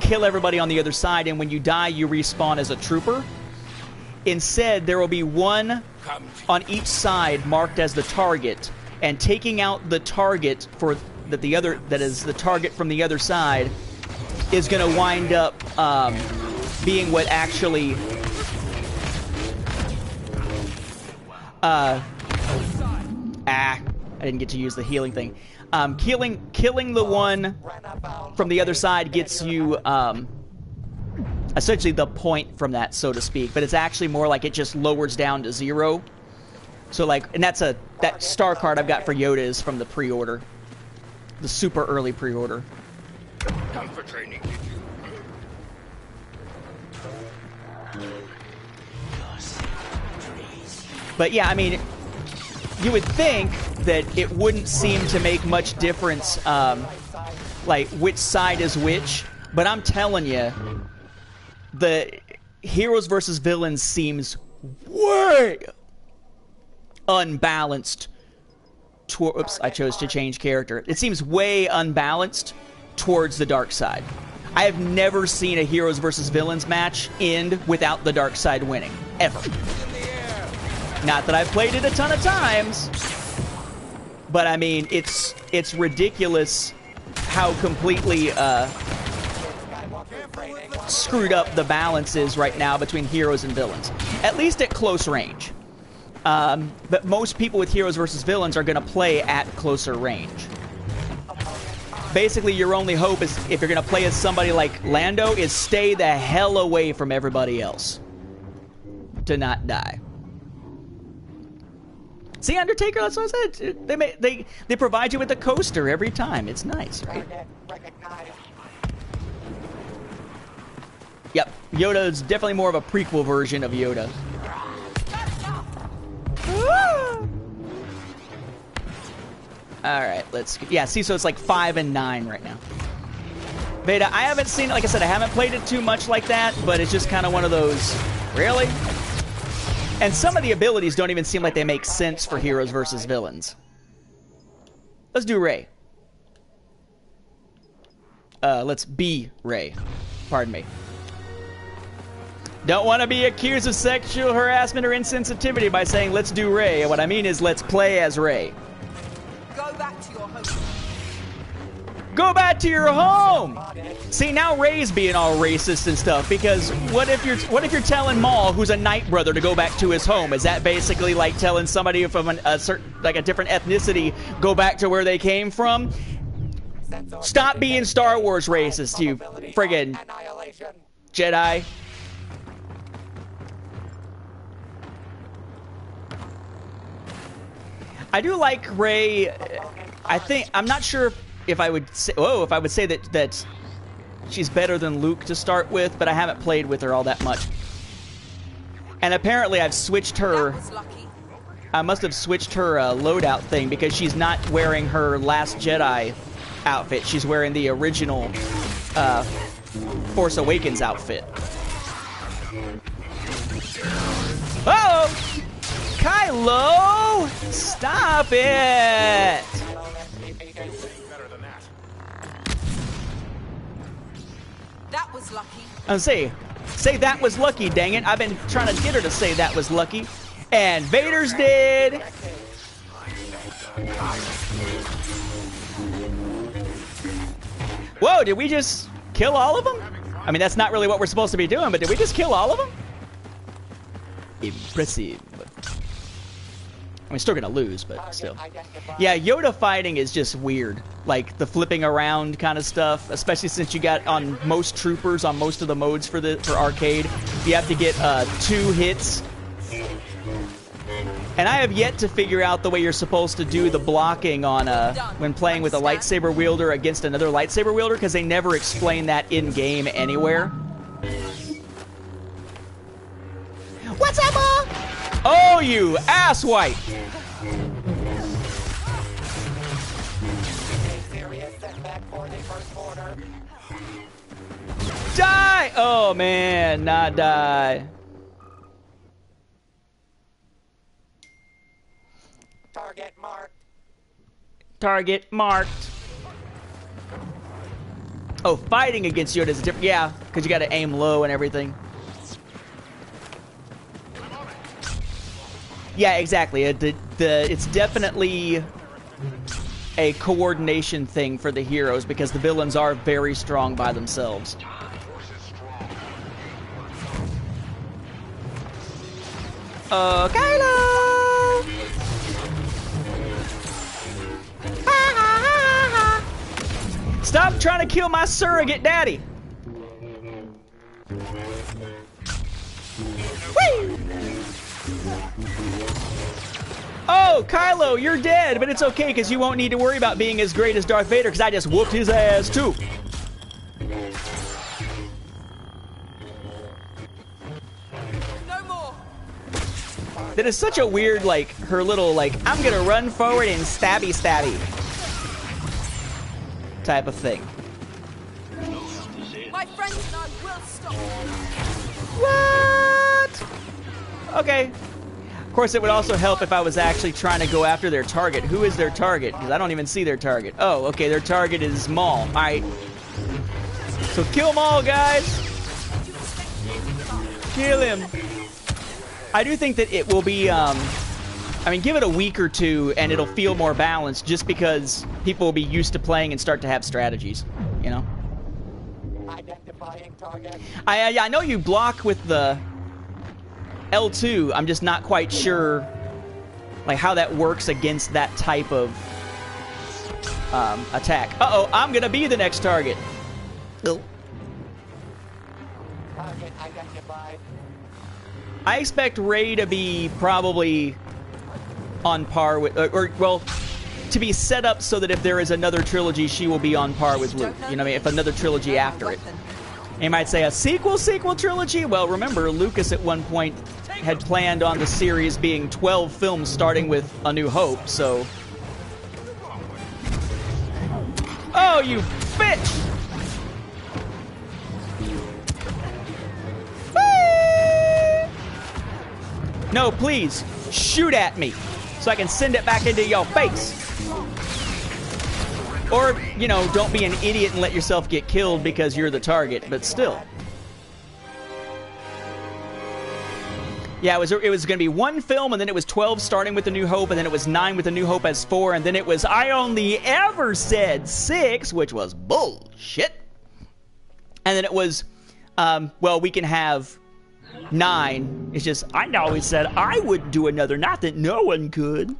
kill everybody on the other side, and when you die, you respawn as a trooper. Instead, there will be one on each side marked as the target, and taking out the target that is the target from the other side is going to wind up being what actually I didn't get to use the healing thing. Killing the one from the other side gets you essentially the point from that, so to speak. But it's actually more like it just lowers down to 0. So like, and that star card I've got for Yoda is from the pre-order, the super early pre-order. Come for training, did you? But yeah, I mean, you would think that it wouldn't seem to make much difference, like which side is which. But I'm telling you, the heroes versus villains seems way unbalanced. Oops, I chose to change character. It seems way unbalanced towards the dark side. I have never seen a heroes versus villains match end without the dark side winning, ever. Not that I've played it a ton of times, but I mean, it's ridiculous how completely screwed up the balance is right now between heroes and villains, at least at close range. But most people with heroes versus villains are going to play at closer range. Basically, your only hope is, if you're going to play as somebody like Lando, is stay the hell away from everybody else to not die. See, Undertaker, that's what I said. They provide you with a coaster every time. It's nice, right? Yep, Yoda is definitely more of a prequel version of Yoda. Alright, let's... Yeah, see, so it's like 5 and 9 right now. Veda, I haven't seen it. Like I said, I haven't played it too much like that, but it's just kind of one of those... Really? And some of the abilities don't even seem like they make sense for heroes versus villains. Let's do Rey. Let's be Rey. Pardon me. Don't want to be accused of sexual harassment or insensitivity by saying, let's do Rey. What I mean is, let's play as Rey. Go back to your home. Go back to your home! See, now Rey's being all racist and stuff, because what if you're telling Maul, who's a Knight brother, to go back to his home? Is that basically like telling somebody from a certain, like a different ethnicity, go back to where they came from? Stop being Star Wars racist, you friggin' Jedi. I do like Rey. I'm not sure if I would say, that she's better than Luke to start with, but I haven't played with her all that much. And apparently I've switched her. I must have switched her loadout thing, because she's not wearing her Last Jedi outfit. She's wearing the original Force Awakens outfit. Oh! Kylo! Stop it! That was lucky. I'm say that was lucky, dang it. I've been trying to get her to say that was lucky. And Vader's dead. Whoa, did we just kill all of them? I mean, that's not really what we're supposed to be doing, but did we just kill all of them? Impressive. I mean, still gonna lose, but still. Yeah, Yoda fighting is just weird. Like, the flipping around kind of stuff, especially since you got on most troopers, on most of the modes for arcade, you have to get 2 hits. And I have yet to figure out the way you're supposed to do the blocking on when playing with a lightsaber wielder against another lightsaber wielder, because they never explain that in-game anywhere. What's up, Ma? Oh, you asswipe! Die! Oh, man, not die. Target marked. Target marked. Oh, fighting against Yoda is different. Yeah, because you got to aim low and everything. Yeah, exactly. It's definitely a coordination thing for the heroes, because the villains are very strong by themselves. Kylo! Stop trying to kill my surrogate daddy! Whee! Oh, Kylo, you're dead, but it's okay because you won't need to worry about being as great as Darth Vader because I just whooped his ass too. No more. That is such a weird, like, her little, like, I'm gonna run forward and stabby stabby type of thing. My friends and I will stop. What? Okay. Of course, it would also help if I was actually trying to go after their target. Who is their target? Because I don't even see their target. Oh, okay, their target is Maul. All right. So kill Maul, guys. Kill him. I do think that it will be, I mean, give it a week or two and it'll feel more balanced just because people will be used to playing and start to have strategies, you know? Identifying target. I know you block with the L2. I'm just not quite sure like how that works against that type of attack. Uh-oh, I'm gonna be the next target. Target identified. I expect Rey to be probably on par with, or well, to be set up so that if there is another trilogy, she will be on par with Luke. You know what I mean? If another trilogy after it. You might say a sequel trilogy? Well, remember, Lucas at one point had planned on the series being 12 films starting with A New Hope, so... Oh, you bitch! No, please, shoot at me so I can send it back into your face. Or, you know, don't be an idiot and let yourself get killed because you're the target, but still. Yeah, it was going to be one film, and then it was 12 starting with A New Hope, and then it was 9 with A New Hope as 4, and then it was I only ever said 6, which was bullshit. And then it was, well, we can have 9. It's just, I always said I would do another, not that no one could.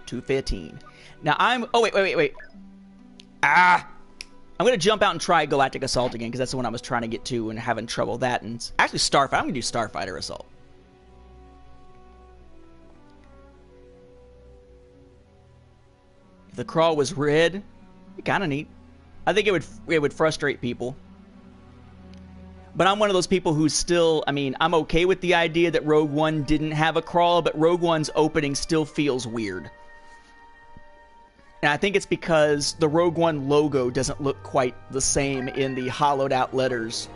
$2.15. Now I'm, oh wait. I'm gonna jump out and try Galactic Assault again, because that's the one I was trying to get to and having trouble with that. And actually Starfighter, I'm gonna do Starfighter Assault. If the crawl was red, it'd be kind of neat. I think it would frustrate people. But I'm one of those people who's still, I mean, I'm okay with the idea that Rogue One didn't have a crawl, but Rogue One's opening still feels weird. And I think it's because the Rogue One logo doesn't look quite the same in the hollowed out letters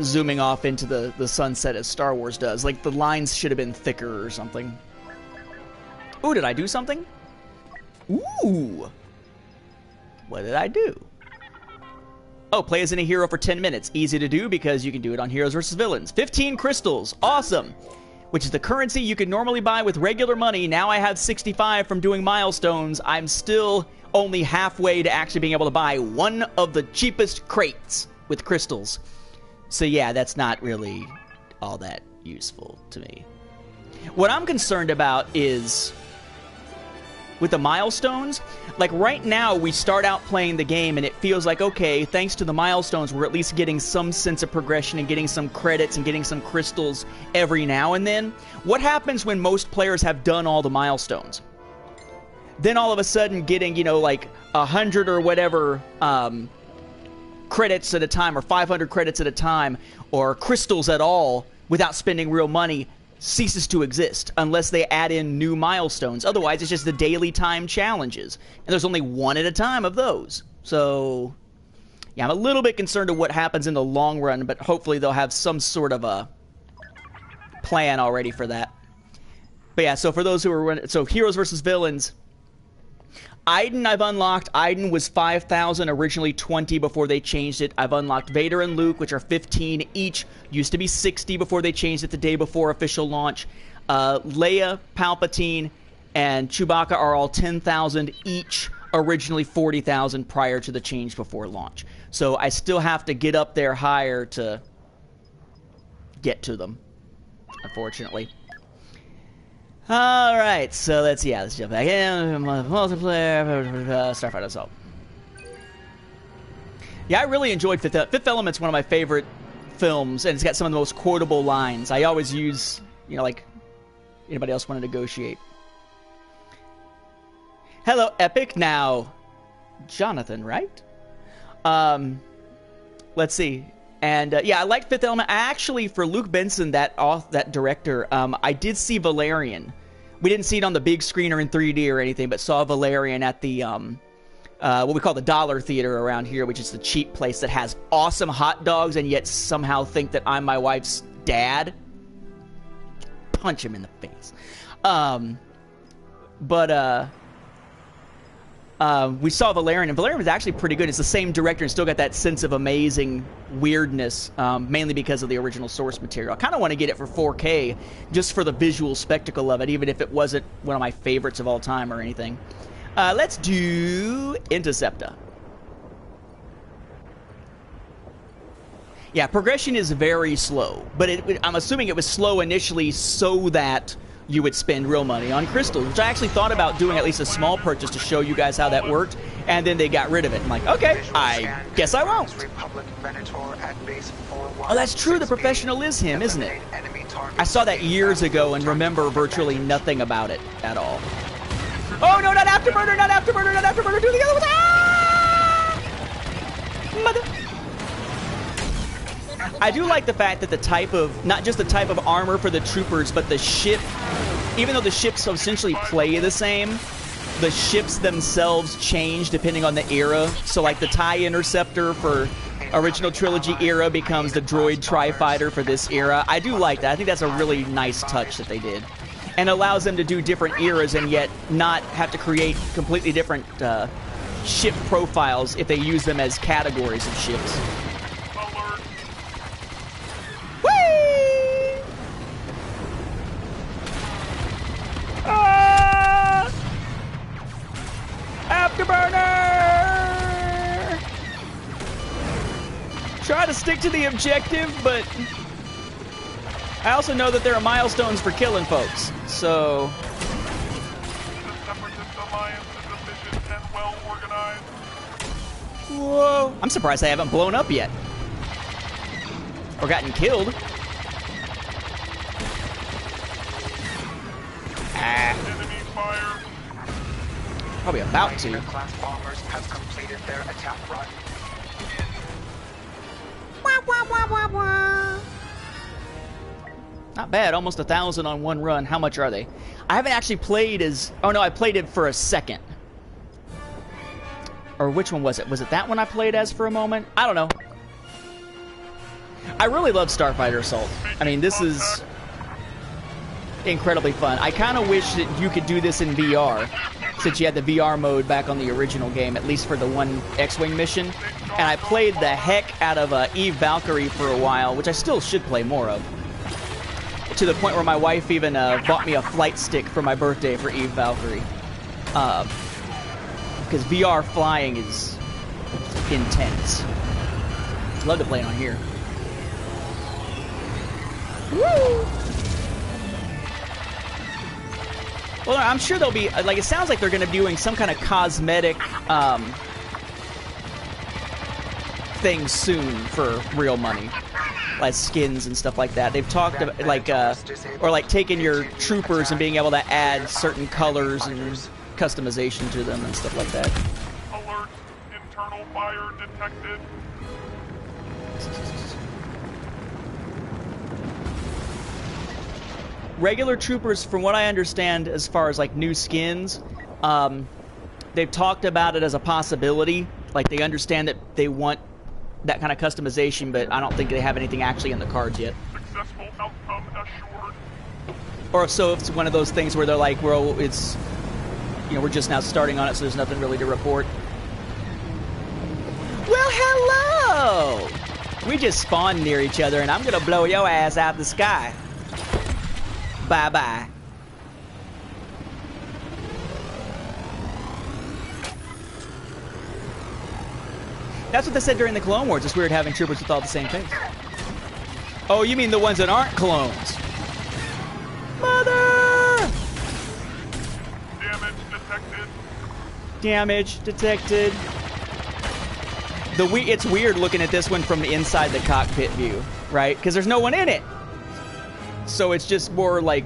zooming off into the sunset as Star Wars does. Like, the lines should have been thicker or something. Ooh, did I do something? Ooh! What did I do? Oh, play as any hero for 10 minutes. Easy to do because you can do it on Heroes vs. Villains. 15 crystals. Awesome! Which is the currency you could normally buy with regular money. Now I have 65 from doing milestones. I'm still only halfway to actually being able to buy one of the cheapest crates with crystals. So yeah, that's not really all that useful to me. What I'm concerned about is with the milestones, like right now we start out playing the game and it feels like, okay, thanks to the milestones, we're at least getting some sense of progression and getting some credits and getting some crystals every now and then. What happens when most players have done all the milestones? Then all of a sudden getting, you know, like 100 or whatever credits at a time, or 500 credits at a time, or crystals at all without spending real money ceases to exist unless they add in new milestones. Otherwise, it's just the daily time challenges. And there's only one at a time of those. So, yeah, I'm a little bit concerned of what happens in the long run, but hopefully they'll have some sort of a plan already for that. But yeah, so for those who are... So, Heroes vs. Villains. Iden I've unlocked. Iden was 5,000, originally 20 before they changed it. I've unlocked Vader and Luke, which are 15 each. Used to be 60 before they changed it the day before official launch. Leia, Palpatine, and Chewbacca are all 10,000 each. Originally 40,000 prior to the change before launch. So I still have to get up there higher to get to them, unfortunately. Alright, so let's jump back in. Multiplayer, Starfighter Assault. Yeah, I really enjoyed Fifth Element's one of my favorite films, and it's got some of the most quotable lines. I always use, you know, like, anybody else want to negotiate. Hello, Epic. Now, Jonathan, right? Let's see. And, yeah, I like Fifth Element. Actually, for Luke Benson, that director, I did see Valerian. We didn't see it on the big screen or in 3D or anything, but saw Valerian at the, what we call the Dollar Theater around here, which is the cheap place that has awesome hot dogs and yet somehow think that I'm my wife's dad. Punch him in the face. We saw Valerian, and Valerian was actually pretty good. It's the same director and still got that sense of amazing weirdness, mainly because of the original source material. I kind of want to get it for 4K just for the visual spectacle of it, even if it wasn't one of my favorites of all time or anything. Let's do Interceptor. Yeah, progression is very slow, but I'm assuming it was slow initially so that you would spend real money on crystals, which I actually thought about doing at least a small purchase to show you guys how that worked, and then they got rid of it. I'm like, okay, I guess I won't. Oh, that's true, the professional is him, isn't it? I saw that years ago and remember virtually nothing about it at all. Oh, no, not Afterburner, not Afterburner, not Afterburner, do the other one! Ah! Mother... I do like the fact that the type of, not just the type of armor for the troopers, but the ship, even though the ships essentially play the same, the ships themselves change depending on the era. So like the TIE Interceptor for original trilogy era becomes the droid Tri-Fighter for this era. I do like that. I think that's a really nice touch that they did. And allows them to do different eras and yet not have to create completely different ship profiles if they use them as categories of ships. Whee! Ah! Afterburner! Try to stick to the objective, but I also know that there are milestones for killing folks, so... Whoa. I'm surprised I haven't blown up yet. Or gotten killed. Enemy fire. Probably about to. Class bombers have completed their attack run. Not bad, almost 1,000 on one run. How much are they? I haven't actually played as... Oh no, I played it for a second. Or which one was it? Was it that one I played as for a moment? I don't know. I really love Starfighter Assault. I mean, this is incredibly fun. I kind of wish that you could do this in VR, since you had the VR mode back on the original game, at least for the one X-Wing mission. And I played the heck out of Eve Valkyrie for a while, which I still should play more of. To the point where my wife even bought me a flight stick for my birthday for Eve Valkyrie. Because VR flying is intense. Love to play it on here. Woo! Well, I'm sure there'll be, like, it sounds like they're going to be doing some kind of cosmetic thing soon for real money. Like skins and stuff like that. They've talked about, like, or like taking your troopers and being able to add certain colors and customization to them and stuff like that. Alert! Internal fire detected. Regular troopers, from what I understand, as far as like new skins, they've talked about it as a possibility. Like they understand that they want that kind of customization, but I don't think they have anything actually in the cards yet. Successful outcome assured. Or so if it's one of those things where they're like, well, it's, you know, we're just now starting on it, so there's nothing really to report. Well, hello! We just spawned near each other, and I'm gonna blow your ass out of the sky. Bye-bye. That's what they said during the Clone Wars. It's weird having troopers with all the same face. Oh, you mean the ones that aren't clones? Mother! Damage detected. Damage detected. It's weird looking at this one from the inside the cockpit view, right? Because there's no one in it. So it's just more like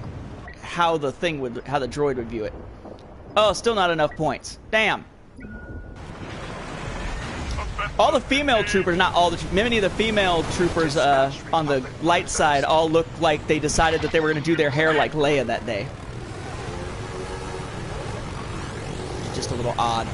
how the droid would view it. Oh, still not enough points. Damn. All the female troopers, not all the, many of the female troopers on the light side all look like they decided that they were going to do their hair like Leia that day. Just a little odd.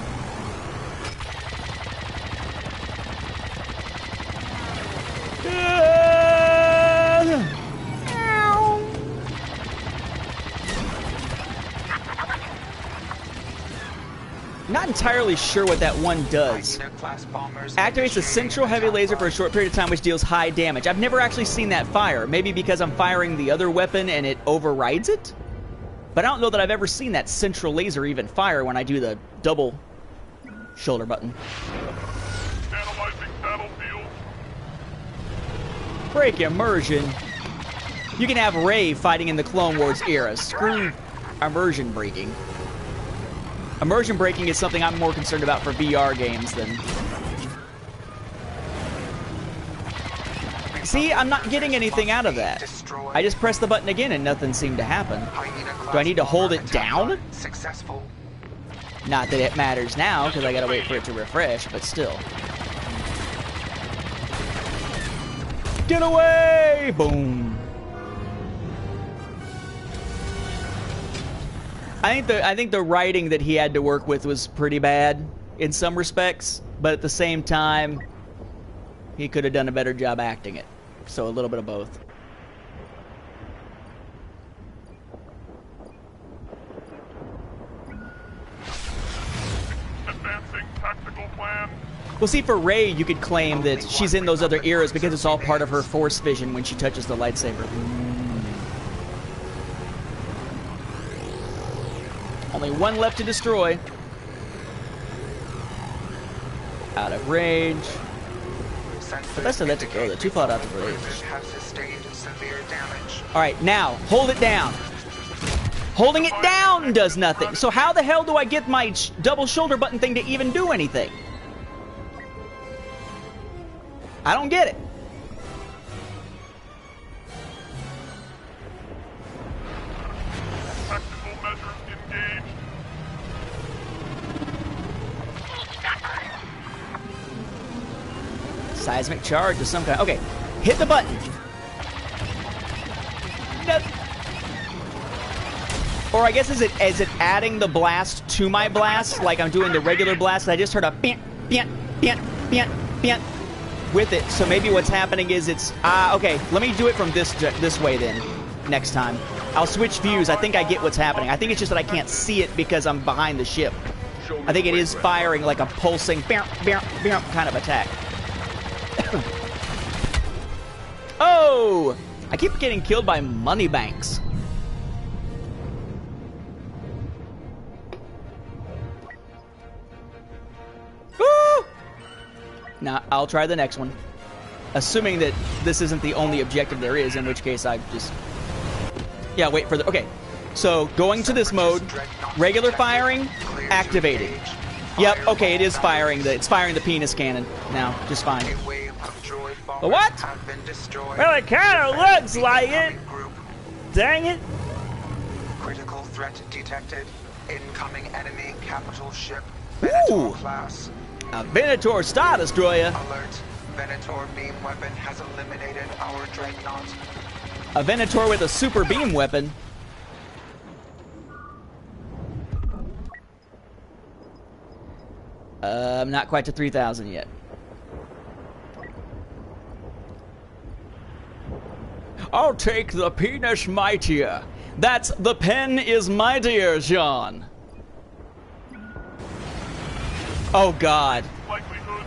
Not entirely sure what that one does. Activates a central heavy laser for a short period of time, which deals high damage. I've never actually seen that fire. Maybe because I'm firing the other weapon and it overrides it? But I don't know that I've ever seen that central laser even fire when I do the double shoulder button. Analyzing battlefield. Break immersion. You can have Rey fighting in the Clone Wars era. Screw immersion breaking. Immersion breaking is something I'm more concerned about for VR games than... See, I'm not getting anything out of that. I just pressed the button again and nothing seemed to happen. Do I need to hold it down? Successful. Not that it matters now, because I gotta wait for it to refresh, but still. Get away! Boom. I think the writing that he had to work with was pretty bad in some respects, but at the same time, he could have done a better job acting it. So a little bit of both. Advancing tactical plan. Well, see, for Rey, you could claim that she's in those other eras because it's all part of her Force vision when she touches the lightsaber. Only one left to destroy. Out of range. But that's still let to go. They're too far out of range. Alright, now, hold it down. Holding it down does nothing. So how the hell do I get my double shoulder button thing to even do anything? I don't get it. Tactical measures engaged. Seismic charge of some kind. Okay, hit the button. No. Or I guess is it adding the blast to my blast, like I'm doing the regular blast? I just heard a bant, bant, bant, bant, bant with it. So maybe what's happening is it's okay. Let me do it from this way then. Next time, I'll switch views. I think I get what's happening. I think it's just that I can't see it because I'm behind the ship. I think it is firing like a pulsing bam, bam, bam kind of attack. Oh! I keep getting killed by money banks. Woo! Now, I'll try the next one. Assuming that this isn't the only objective there is, in which case I just... Yeah, wait for the... Okay. So, going to this mode, regular firing, activating. Yep, okay, it is firing. It's firing the penis cannon now, just fine. The what? Well, it kind of looks like it. Dang it. Critical threat detected. Incoming enemy capital ship. Ooh. Venator class. A Venator Star Destroyer. Alert. Venator beam weapon has eliminated our dreadnought. A Venator with a super beam weapon. Not quite to 3,000 yet. I'll take the penis mightier. That's the pen is mightier, Jean. Oh, God.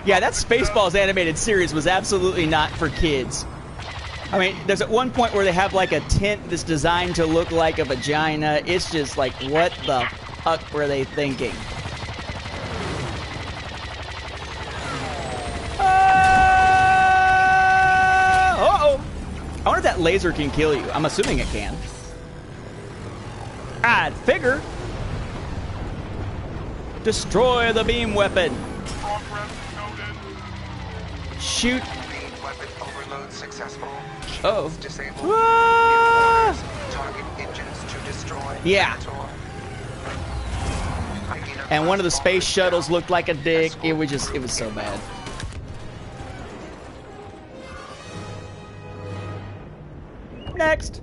Yeah, that Spaceballs animated series was absolutely not for kids. I mean, there's at one point where they have like a tent that's designed to look like a vagina. It's just like, what the fuck were they thinking? Uh-oh. I wonder if that laser can kill you. I'm assuming it can. I'd figure. Destroy the beam weapon. Shoot. Main weapon overload successful. Oh. Disabled. Ah! Target engines to destroy. Yeah. Minotaur. And one of the space shuttles looked like a dick. It was so bad. Next.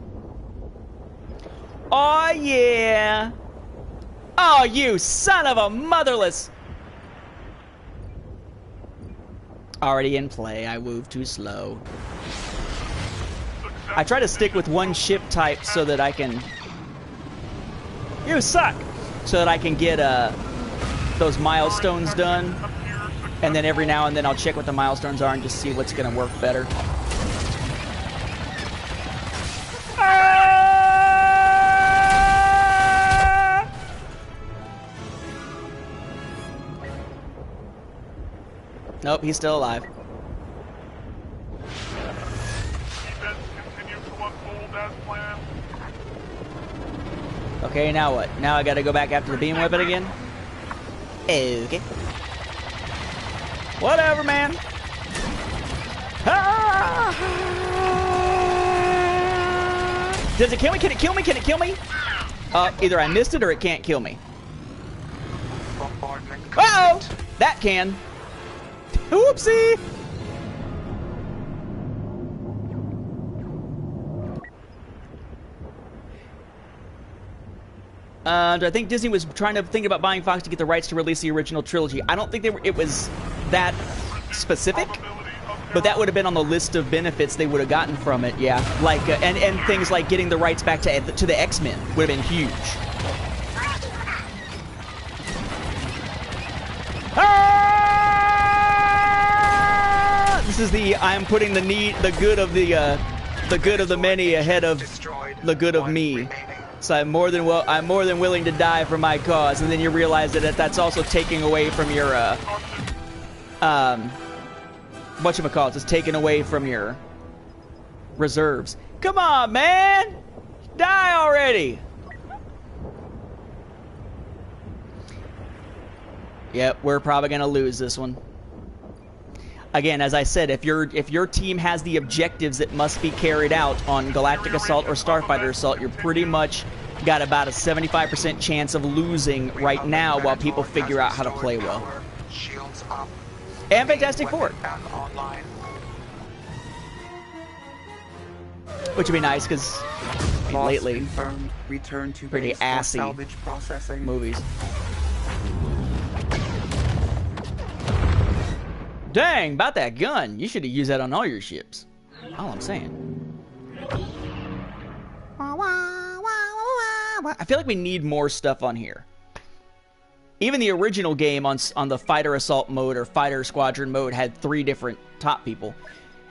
Oh yeah. Oh, you son of a motherless. Already in play. I moved too slow. I try to stick with one ship type so that I can... You suck! So that I can get those milestones done. And then every now and then I'll check what the milestones are and just see what's going to work better. Nope, he's still alive. Events continue to unfold as planned. Okay, now what? Now I gotta go back after the beam weapon again? Okay. Whatever, man. Ah! Does it kill me? Can it kill me? Can it kill me? Either I missed it or it can't kill me. Bombardment. Uh-oh! That can. Whoopsie! I think Disney was trying to think about buying Fox to get the rights to release the original trilogy. I don't think it was that specific, but that would have been on the list of benefits they would have gotten from it. Yeah, like and things like getting the rights back to the X-Men would have been huge. Ah! This is the I'm putting the good of the good of the many ahead of the good of me. So I'm more than willing to die for my cause, and then you realize that that's also taking away from your whatchamacallit, it's taken away from your reserves. Come on, man! Die already! Yep, we're probably gonna lose this one. Again, as I said, if your team has the objectives that must be carried out on Galactic Assault or Starfighter Assault, you're pretty much got about a 75% chance of losing right now while people figure out how to play well. And Fantastic Four. Which would be nice, because lately, pretty assy movies. Dang, about that gun. You should have used that on all your ships. All I'm saying. I feel like we need more stuff on here. Even the original game on the Fighter Assault mode or Fighter Squadron mode had 3 different top people.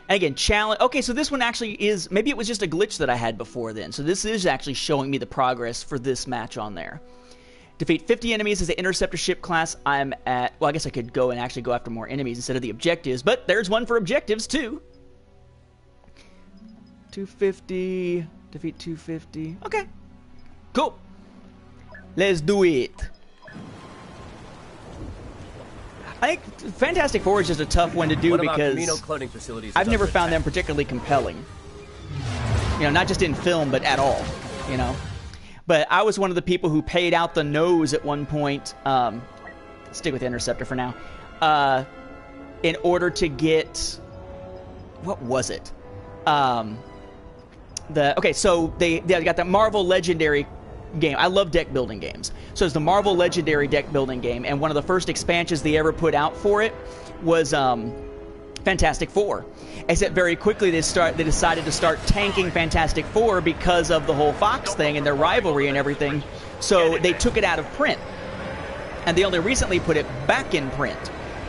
And again, challenge. Okay, so this one actually is... Maybe it was just a glitch that I had before then. So this is actually showing me the progress for this match on there. Defeat 50 enemies as an interceptor ship class. I'm at... Well, I guess I could go and actually go after more enemies instead of the objectives. But there's one for objectives, too. 250. Defeat 250. Okay. Cool. Let's do it. I think Fantastic Four is just a tough one to do because I've never found them particularly compelling. You know, not just in film, but at all. You know. But I was one of the people who paid out the nose at one point. Stick with Interceptor for now. In order to get... What was it? Okay, so they got that Marvel Legendary game. I love deck building games. So it's the Marvel Legendary deck building game, and one of the first expansions they ever put out for it was Fantastic Four. Except very quickly they decided to start tanking Fantastic Four because of the whole Fox thing and their rivalry and everything. So they took it out of print. And they only recently put it back in print.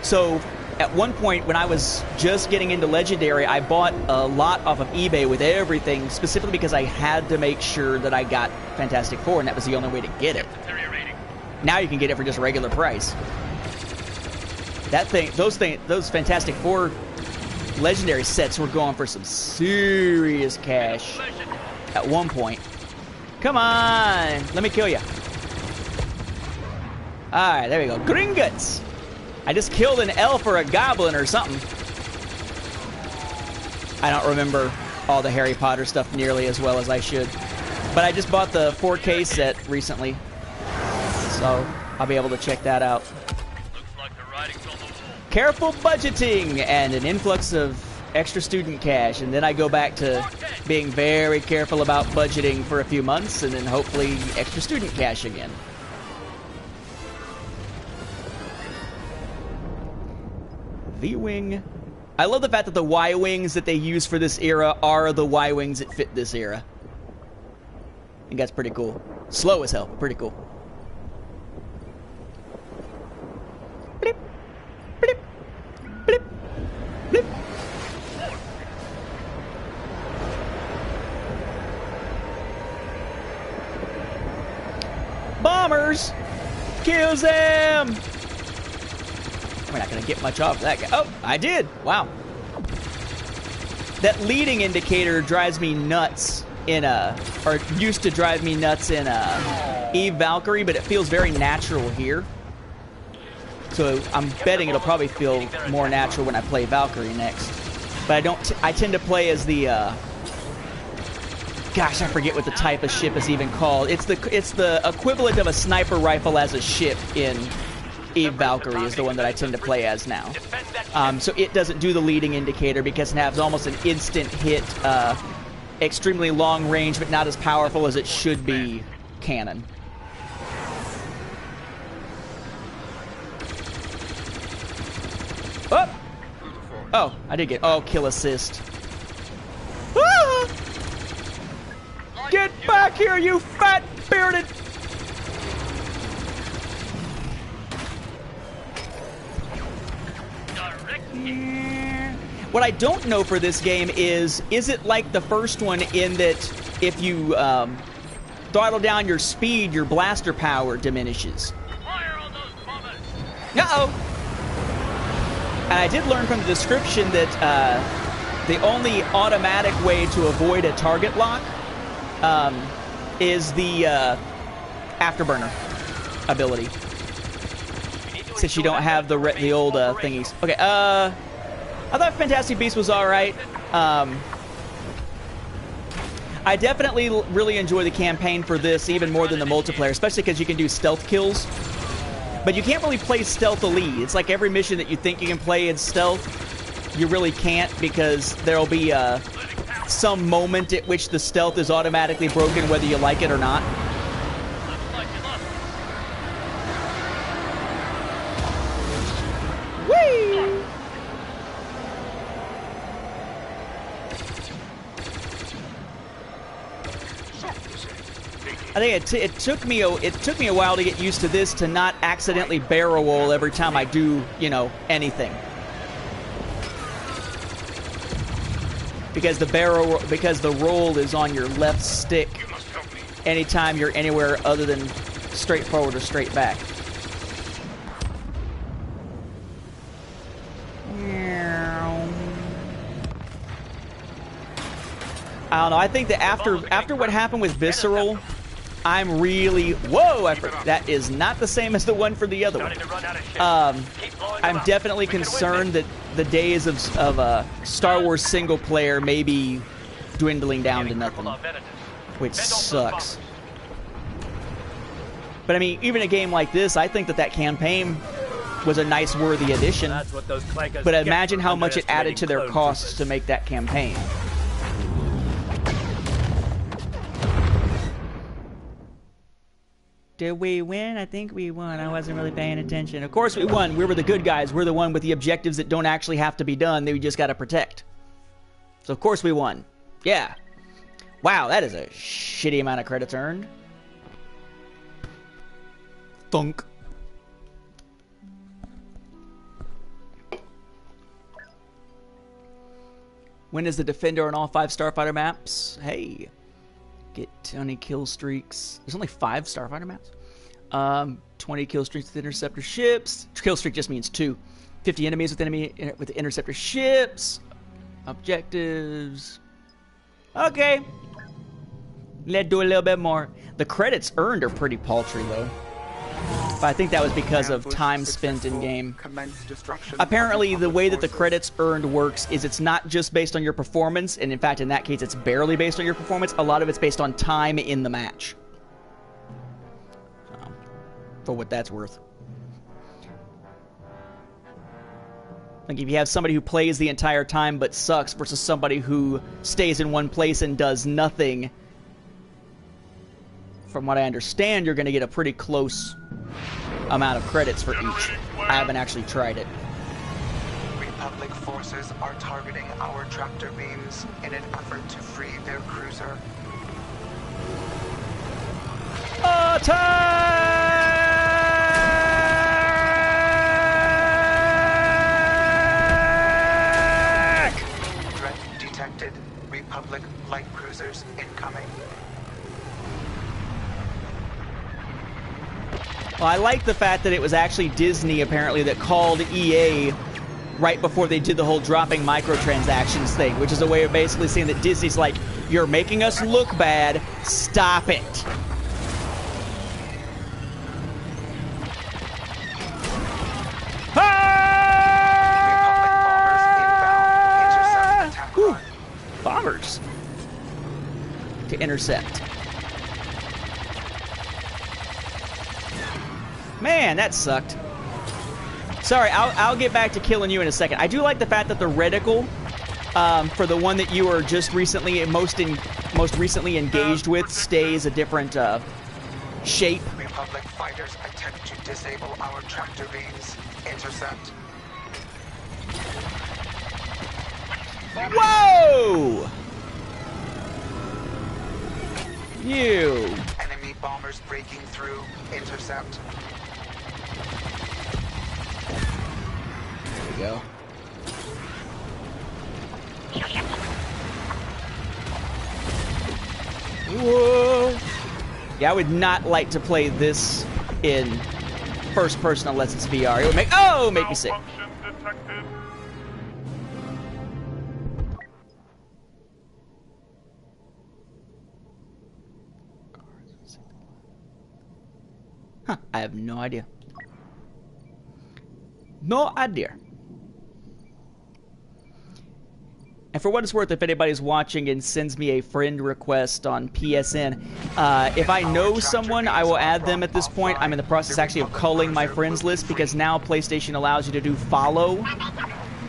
So at one point when I was just getting into Legendary, I bought a lot off of eBay with everything, specifically because I had to make sure that I got Fantastic Four, and that was the only way to get it. Now you can get it for just regular price. That thing, those Fantastic Four Legendary sets were going for some serious cash at one point. Come on, let me kill you. Alright, there we go. Gringotts! I just killed an elf or a goblin or something. I don't remember all the Harry Potter stuff nearly as well as I should. But I just bought the 4K set recently, so I'll be able to check that out. Looks like the writing's on the wall. Careful budgeting and an influx of extra student cash, and then I go back to being very careful about budgeting for a few months, and then hopefully extra student cash again. V-Wing. I love the fact that the Y-Wings that they use for this era are the Y-Wings that fit this era. I think that's pretty cool. Slow as hell, pretty cool. Blip, blip, blip, blip. Bombers! Kills them! We're not going to get much off that guy. Oh, I did. Wow. That leading indicator drives me nuts in or used to drive me nuts in Eve Valkyrie, but it feels very natural here. So I'm betting it'll probably feel more natural when I play Valkyrie next. But I tend to play as the, gosh, I forget what the type of ship is even called. It's the equivalent of a sniper rifle as a ship in Eve Valkyrie is the one that I tend to play as now. So it doesn't do the leading indicator because it has almost an instant hit, extremely long range, but not as powerful as it should be cannon. Oh! Oh, I did get... Oh, kill assist. Ah! Get back here, you fat bearded... What I don't know for this game is it like the first one in that if you throttle down your speed, your blaster power diminishes? Fire on those bombers! Uh-oh! And I did learn from the description that the only automatic way to avoid a target lock is the afterburner ability. Since you don't have the old thingies. Okay, I thought Fantastic Beasts was alright. I definitely really enjoy the campaign for this even more than the multiplayer, especially because you can do stealth kills. But you can't really play stealthily. It's like every mission that you think you can play in stealth, you really can't because there'll be some moment at which the stealth is automatically broken whether you like it or not. I think it took me a while to get used to this, to not accidentally barrel roll every time I do, you know, anything. Because the roll is on your left stick anytime you're anywhere other than straight forward or straight back. I don't know. I think that after what happened with Visceral, I'm really... Whoa! That is not the same as the one for the other one. I'm definitely concerned that the days of Star Wars single player may be dwindling down to nothing, which sucks. But I mean, even a game like this, I think that campaign was a nice, worthy addition. But imagine how much it added to their costs to make that campaign. Did we win? I think we won. I wasn't really paying attention. Of course we won. We were the good guys. We're the one with the objectives that don't actually have to be done. That we just got to protect. So of course we won. Yeah. Wow, that is a shitty amount of credits earned. Thunk. When is the Defender on all 5 Starfighter maps? Hey. Get 20 kill streaks. There's only 5 Starfighter maps. 20 kill streaks with interceptor ships. Kill streak just means 2. 50 enemies with the interceptor ships. Objectives. Okay. Let's do a little bit more. The credits earned are pretty paltry though. But I think that was because of time spent in game. Apparently, the way that the credits earned works is it's not just based on your performance, and in fact, in that case, it's barely based on your performance. A lot of it's based on time in the match. So, for what that's worth. Like, if you have somebody who plays the entire time but sucks versus somebody who stays in one place and does nothing, from what I understand, you're going to get a pretty close amount of credits for each. I haven't actually tried it. Republic forces are targeting our tractor beams in an effort to free their cruiser. Attack! Threat detected. Republic light cruisers incoming. Well, I like the fact that it was actually Disney, apparently, that called EA right before they did the whole dropping microtransactions thing, which is a way of basically saying that Disney's like, you're making us look bad, stop it. Ah! Whew. Bombers to intercept. Man, that sucked. Sorry, I'll get back to killing you in a second. I do like the fact that the reticle for the one that you were just recently most recently engaged with stays a different shape. Republic fighters attempt to disable our tractor beams. Intercept. Whoa! You. Enemy bombers breaking through. Intercept. There we go. Whoa! Yeah, I would not like to play this in first person unless it's VR. It would make me sick. Malfunction detected. Huh, I have no idea. No idea. And for what it's worth, if anybody's watching and sends me a friend request on PSN, if I know someone, I will add them at this point. I'm in the process actually of culling my friends list because now PlayStation allows you to do follow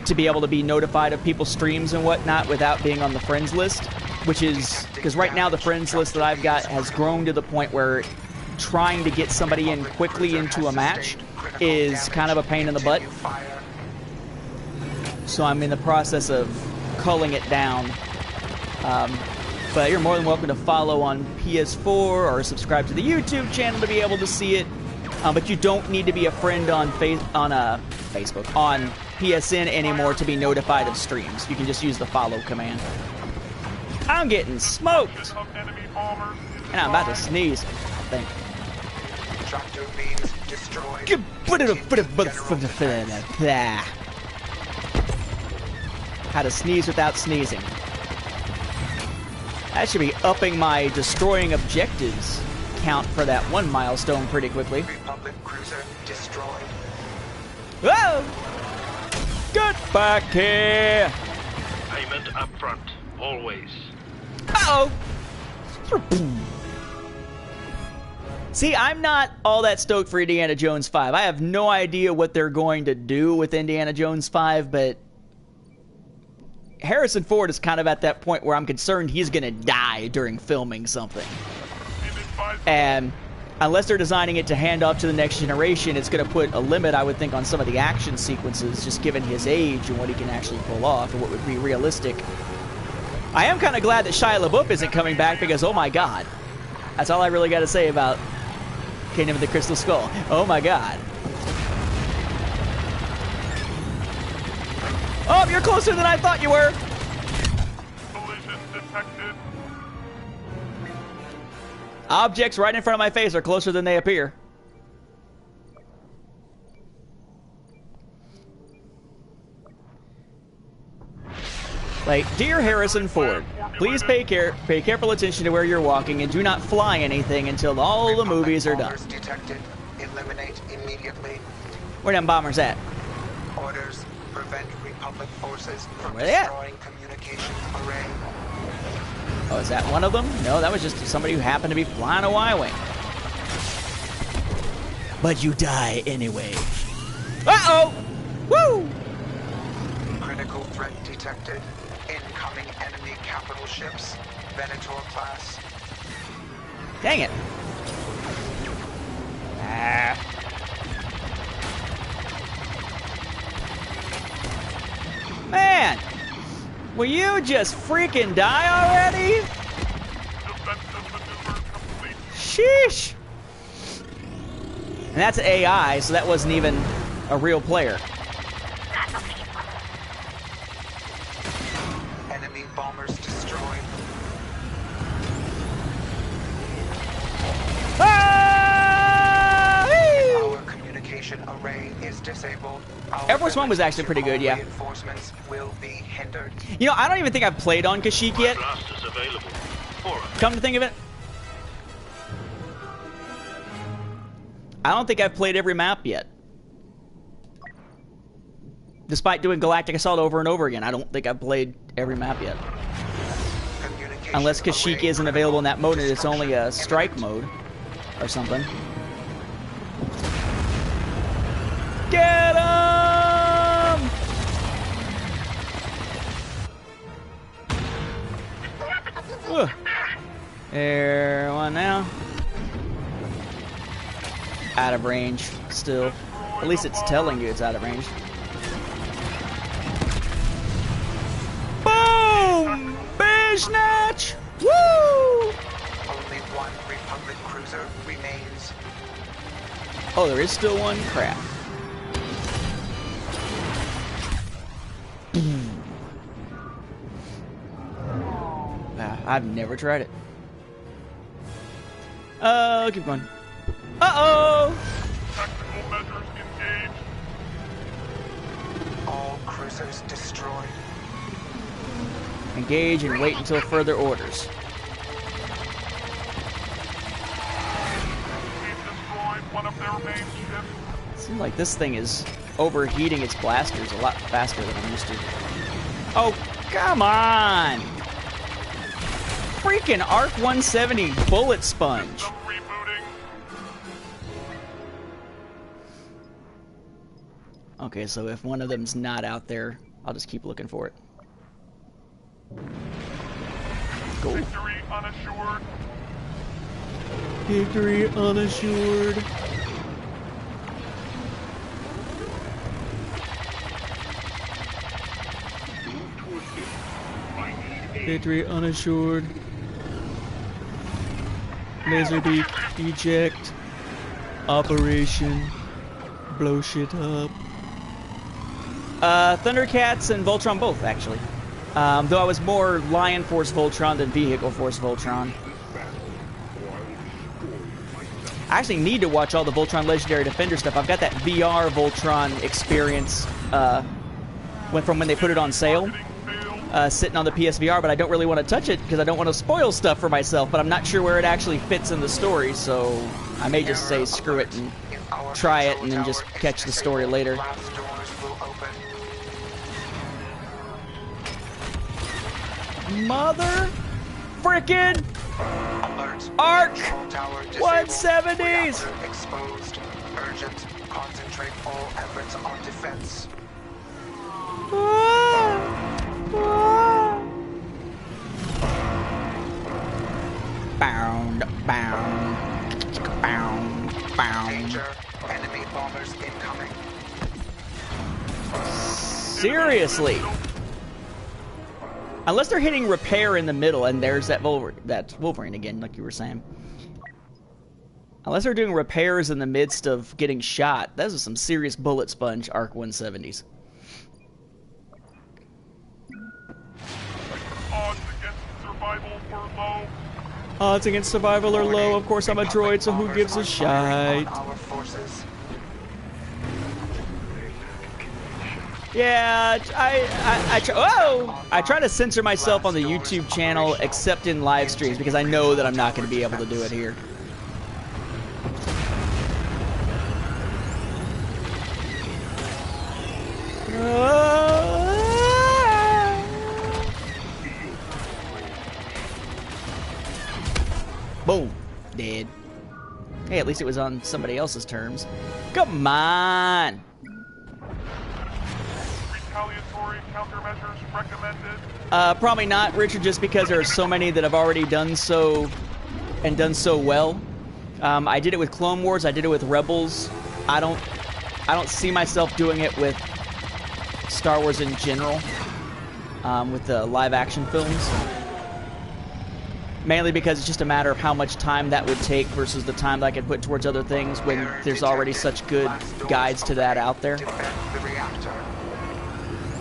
to be able to be notified of people's streams and whatnot without being on the friends list, which is because right now the friends list that I've got has grown to the point where trying to get somebody in quickly into a match is kind of a pain in the butt. So I'm in the process of culling it down. But you're more than welcome to follow on PS4 or subscribe to the YouTube channel to be able to see it. But you don't need to be a friend on Facebook, on PSN anymore to be notified of streams. You can just use the follow command. I'm getting smoked! And I'm about to sneeze, I think. Tractor beams destroyed. How to sneeze without sneezing. That should be upping my destroying objectives count for that one milestone pretty quickly. Republic cruiser destroyed. Whoa! Get back here! Payment up front, always. Uh-oh! See, I'm not all that stoked for Indiana Jones 5. I have no idea what they're going to do with Indiana Jones 5, but Harrison Ford is kind of at that point where I'm concerned he's going to die during filming something. And unless they're designing it to hand off to the next generation, it's going to put a limit, I would think, on some of the action sequences, just given his age and what he can actually pull off and what would be realistic. I am kind of glad that Shia LaBeouf isn't coming back because, oh my god. That's all I really got to say about Kingdom of the Crystal Skull. Oh my god. Oh, you're closer than I thought you were! Collision detected. Objects right in front of my face are closer than they appear. Like, dear Harrison Ford, please pay careful attention to where you're walking and do not fly anything until all the movies are done. Detected. Eliminate immediately. Where them bombers at? Orders. Prevent Republic forces from Where they at? destroying communications array. Oh, is that one of them? No, that was just somebody who happened to be flying a Y-Wing. But you die anyway. Uh-oh! Woo! Critical threat detected. Incoming enemy capital ships. Venator class. Dang it. Ah. Man! Will you just freaking die already? Defensive maneuver complete. Sheesh! And that's AI, so that wasn't even a real player. Enemy bombers destroyed. Ah! Whee! Our communication array is disabled. Our Air Force One was actually pretty good, yeah. Reinforcements will be hindered. You know, I don't even think I've played on Kashyyyk yet. Blasters available. For us. Come to think of it, I don't think I've played every map yet. Despite doing Galactic Assault over and over again, I don't think I've played every map yet. Unless Kashyyyk isn't available in that mode and it's only a strike mode or something. Get him! Ugh. There, one now. Out of range, still. At least it's telling you it's out of range. Boom! Bishnatch! Woo! Only one Republic cruiser remains. Oh, there is still one? Crap. I've never tried it. Keep going. Uh-oh! Tactical measures engaged. All cruisers destroyed. Engage and wait until further orders. We've destroyed one of their main ships. Seems like this thing is overheating its blasters a lot faster than I'm used to. Oh, come on! Freaking Arc 170 bullet sponge. System rebooting. Okay, so if one of them's not out there, I'll just keep looking for it. Cool. Victory unassured. Victory unassured. Victory unassured. Laser beak, eject. Operation. Blow shit up. Thundercats and Voltron both, actually. Though I was more Lion Force Voltron than Vehicle Force Voltron. I actually need to watch all the Voltron Legendary Defender stuff. I've got that VR Voltron experience from when they put it on sale. Sitting on the PSVR, but I don't really want to touch it because I don't want to spoil stuff for myself, but I'm not sure where it actually fits in the story, so I may just say screw it and try it and then just catch the story later. Blast doors will open. Mother frickin' Alert. Arc Control tower disabled. 170s! Reactor exposed. Urgent. Concentrate all efforts on defense. Bound, bound, bound, bound. Danger. Enemy bombers incoming. Seriously. Unless they're hitting repair in the middle, and there's that Wolverine again, like you were saying. Unless they're doing repairs in the midst of getting shot, those are some serious bullet sponge Arc 170s. Odds against survival were low. Odds against survival are low. Of course, I'm a droid, so who gives a shite? Our forces. Yeah, I try to censor myself on the YouTube channel, except in live streams, because I know that I'm not going to be able to do it here. Hey, at least it was on somebody else's terms. Come on! Retaliatory countermeasures recommended. Probably not, Richard, just because there are so many that have already done so and done so well. I did it with Clone Wars, I did it with Rebels. I don't see myself doing it with Star Wars in general, with the live-action films. Mainly because it's just a matter of how much time that would take versus the time that I could put towards other things when there's already such good guides to that out there.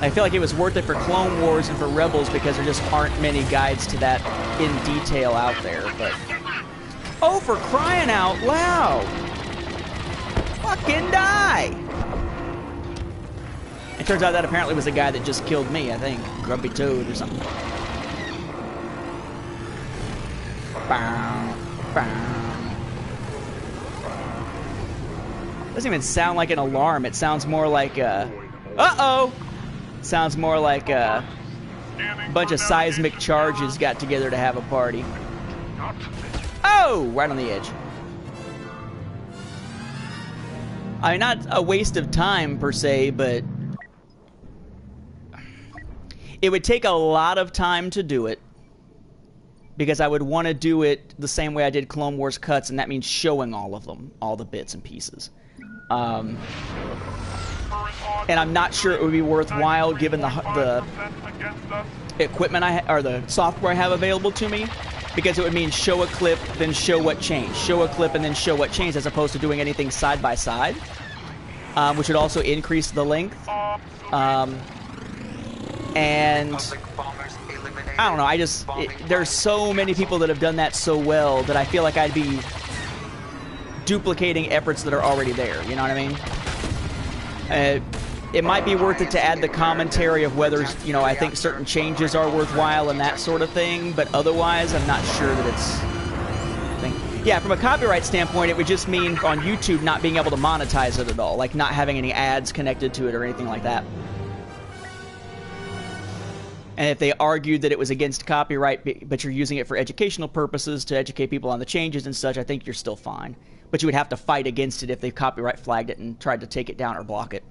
I feel like it was worth it for Clone Wars and for Rebels because there just aren't many guides to that in detail out there. But oh, for crying out loud! Fucking die! It turns out that apparently was the guy that just killed me, I think. Grumpy Toad or something. Bow, bow. Doesn't even sound like an alarm. It sounds more like a... Uh-oh! Sounds more like a bunch of seismic charges got together to have a party. Oh! Right on the edge. I mean, not a waste of time, per se, but... it would take a lot of time to do it. Because I would want to do it the same way I did Clone Wars cuts, and that means showing all of them, all the bits and pieces. And I'm not sure it would be worthwhile given the equipment or the software I have available to me, because it would mean show a clip, then show what changed, show a clip, and then show what changed, as opposed to doing anything side by side, which would also increase the length. And I don't know, there's so many people that have done that so well that I feel like I'd be duplicating efforts that are already there, you know what I mean? It might be worth it to add the commentary of whether, you know, I think certain changes are worthwhile and that sort of thing, but otherwise I'm not sure that it's... Yeah, from a copyright standpoint, it would just mean on YouTube not being able to monetize it at all, like not having any ads connected to it or anything like that. And if they argued that it was against copyright, but you're using it for educational purposes to educate people on the changes and such, I think you're still fine. But you would have to fight against it if they copyright flagged it and tried to take it down or block it.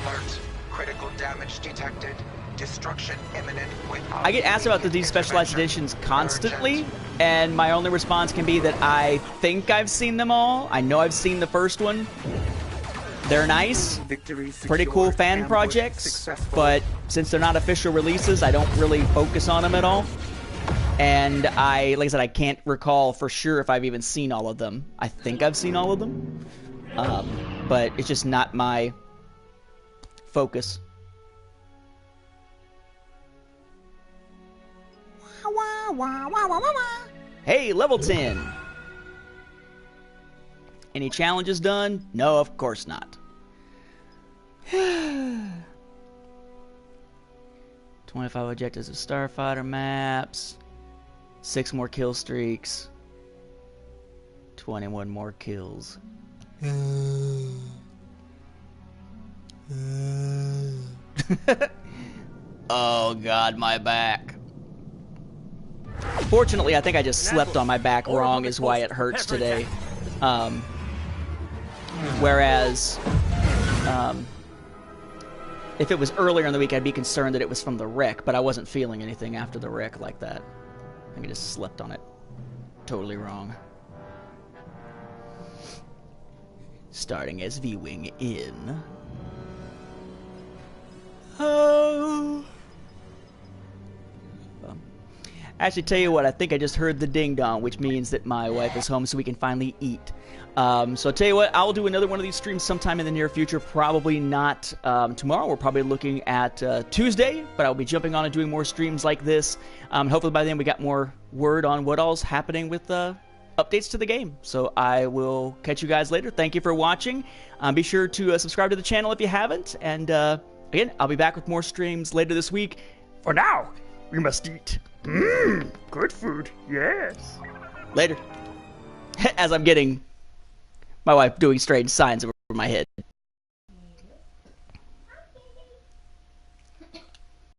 Alert. Critical damage detected. Destruction imminent. I get asked about these specialized editions constantly, and my only response can be that I think I've seen them all. I know I've seen the first one. They're nice, pretty cool fan projects, but since they're not official releases, I don't really focus on them at all. And like I said, I can't recall for sure if I've even seen all of them. I think I've seen all of them, but it's just not my focus. Hey, level 10. Any challenges done? No, of course not. 25 objectives of Starfighter maps. 6 more kill streaks. 21 more kills. Oh God, my back. Fortunately, I think I just slept on my back wrong is why it hurts today. Whereas, if it was earlier in the week, I'd be concerned that it was from the wreck, but I wasn't feeling anything after the wreck like that. I think I just slept on it. Totally wrong. Starting as V-Wing in... Oh... Actually, tell you what, I think I just heard the ding-dong, which means that my wife is home so we can finally eat. So I'll tell you what, I'll do another one of these streams sometime in the near future. Probably not tomorrow. We're probably looking at Tuesday, but I'll be jumping on and doing more streams like this. Hopefully by then we got more word on what all's happening with updates to the game. So I will catch you guys later. Thank you for watching. Be sure to subscribe to the channel if you haven't. And again, I'll be back with more streams later this week. For now, we must eat. Good food, yes. Later. As I'm getting my wife doing strange signs over my head.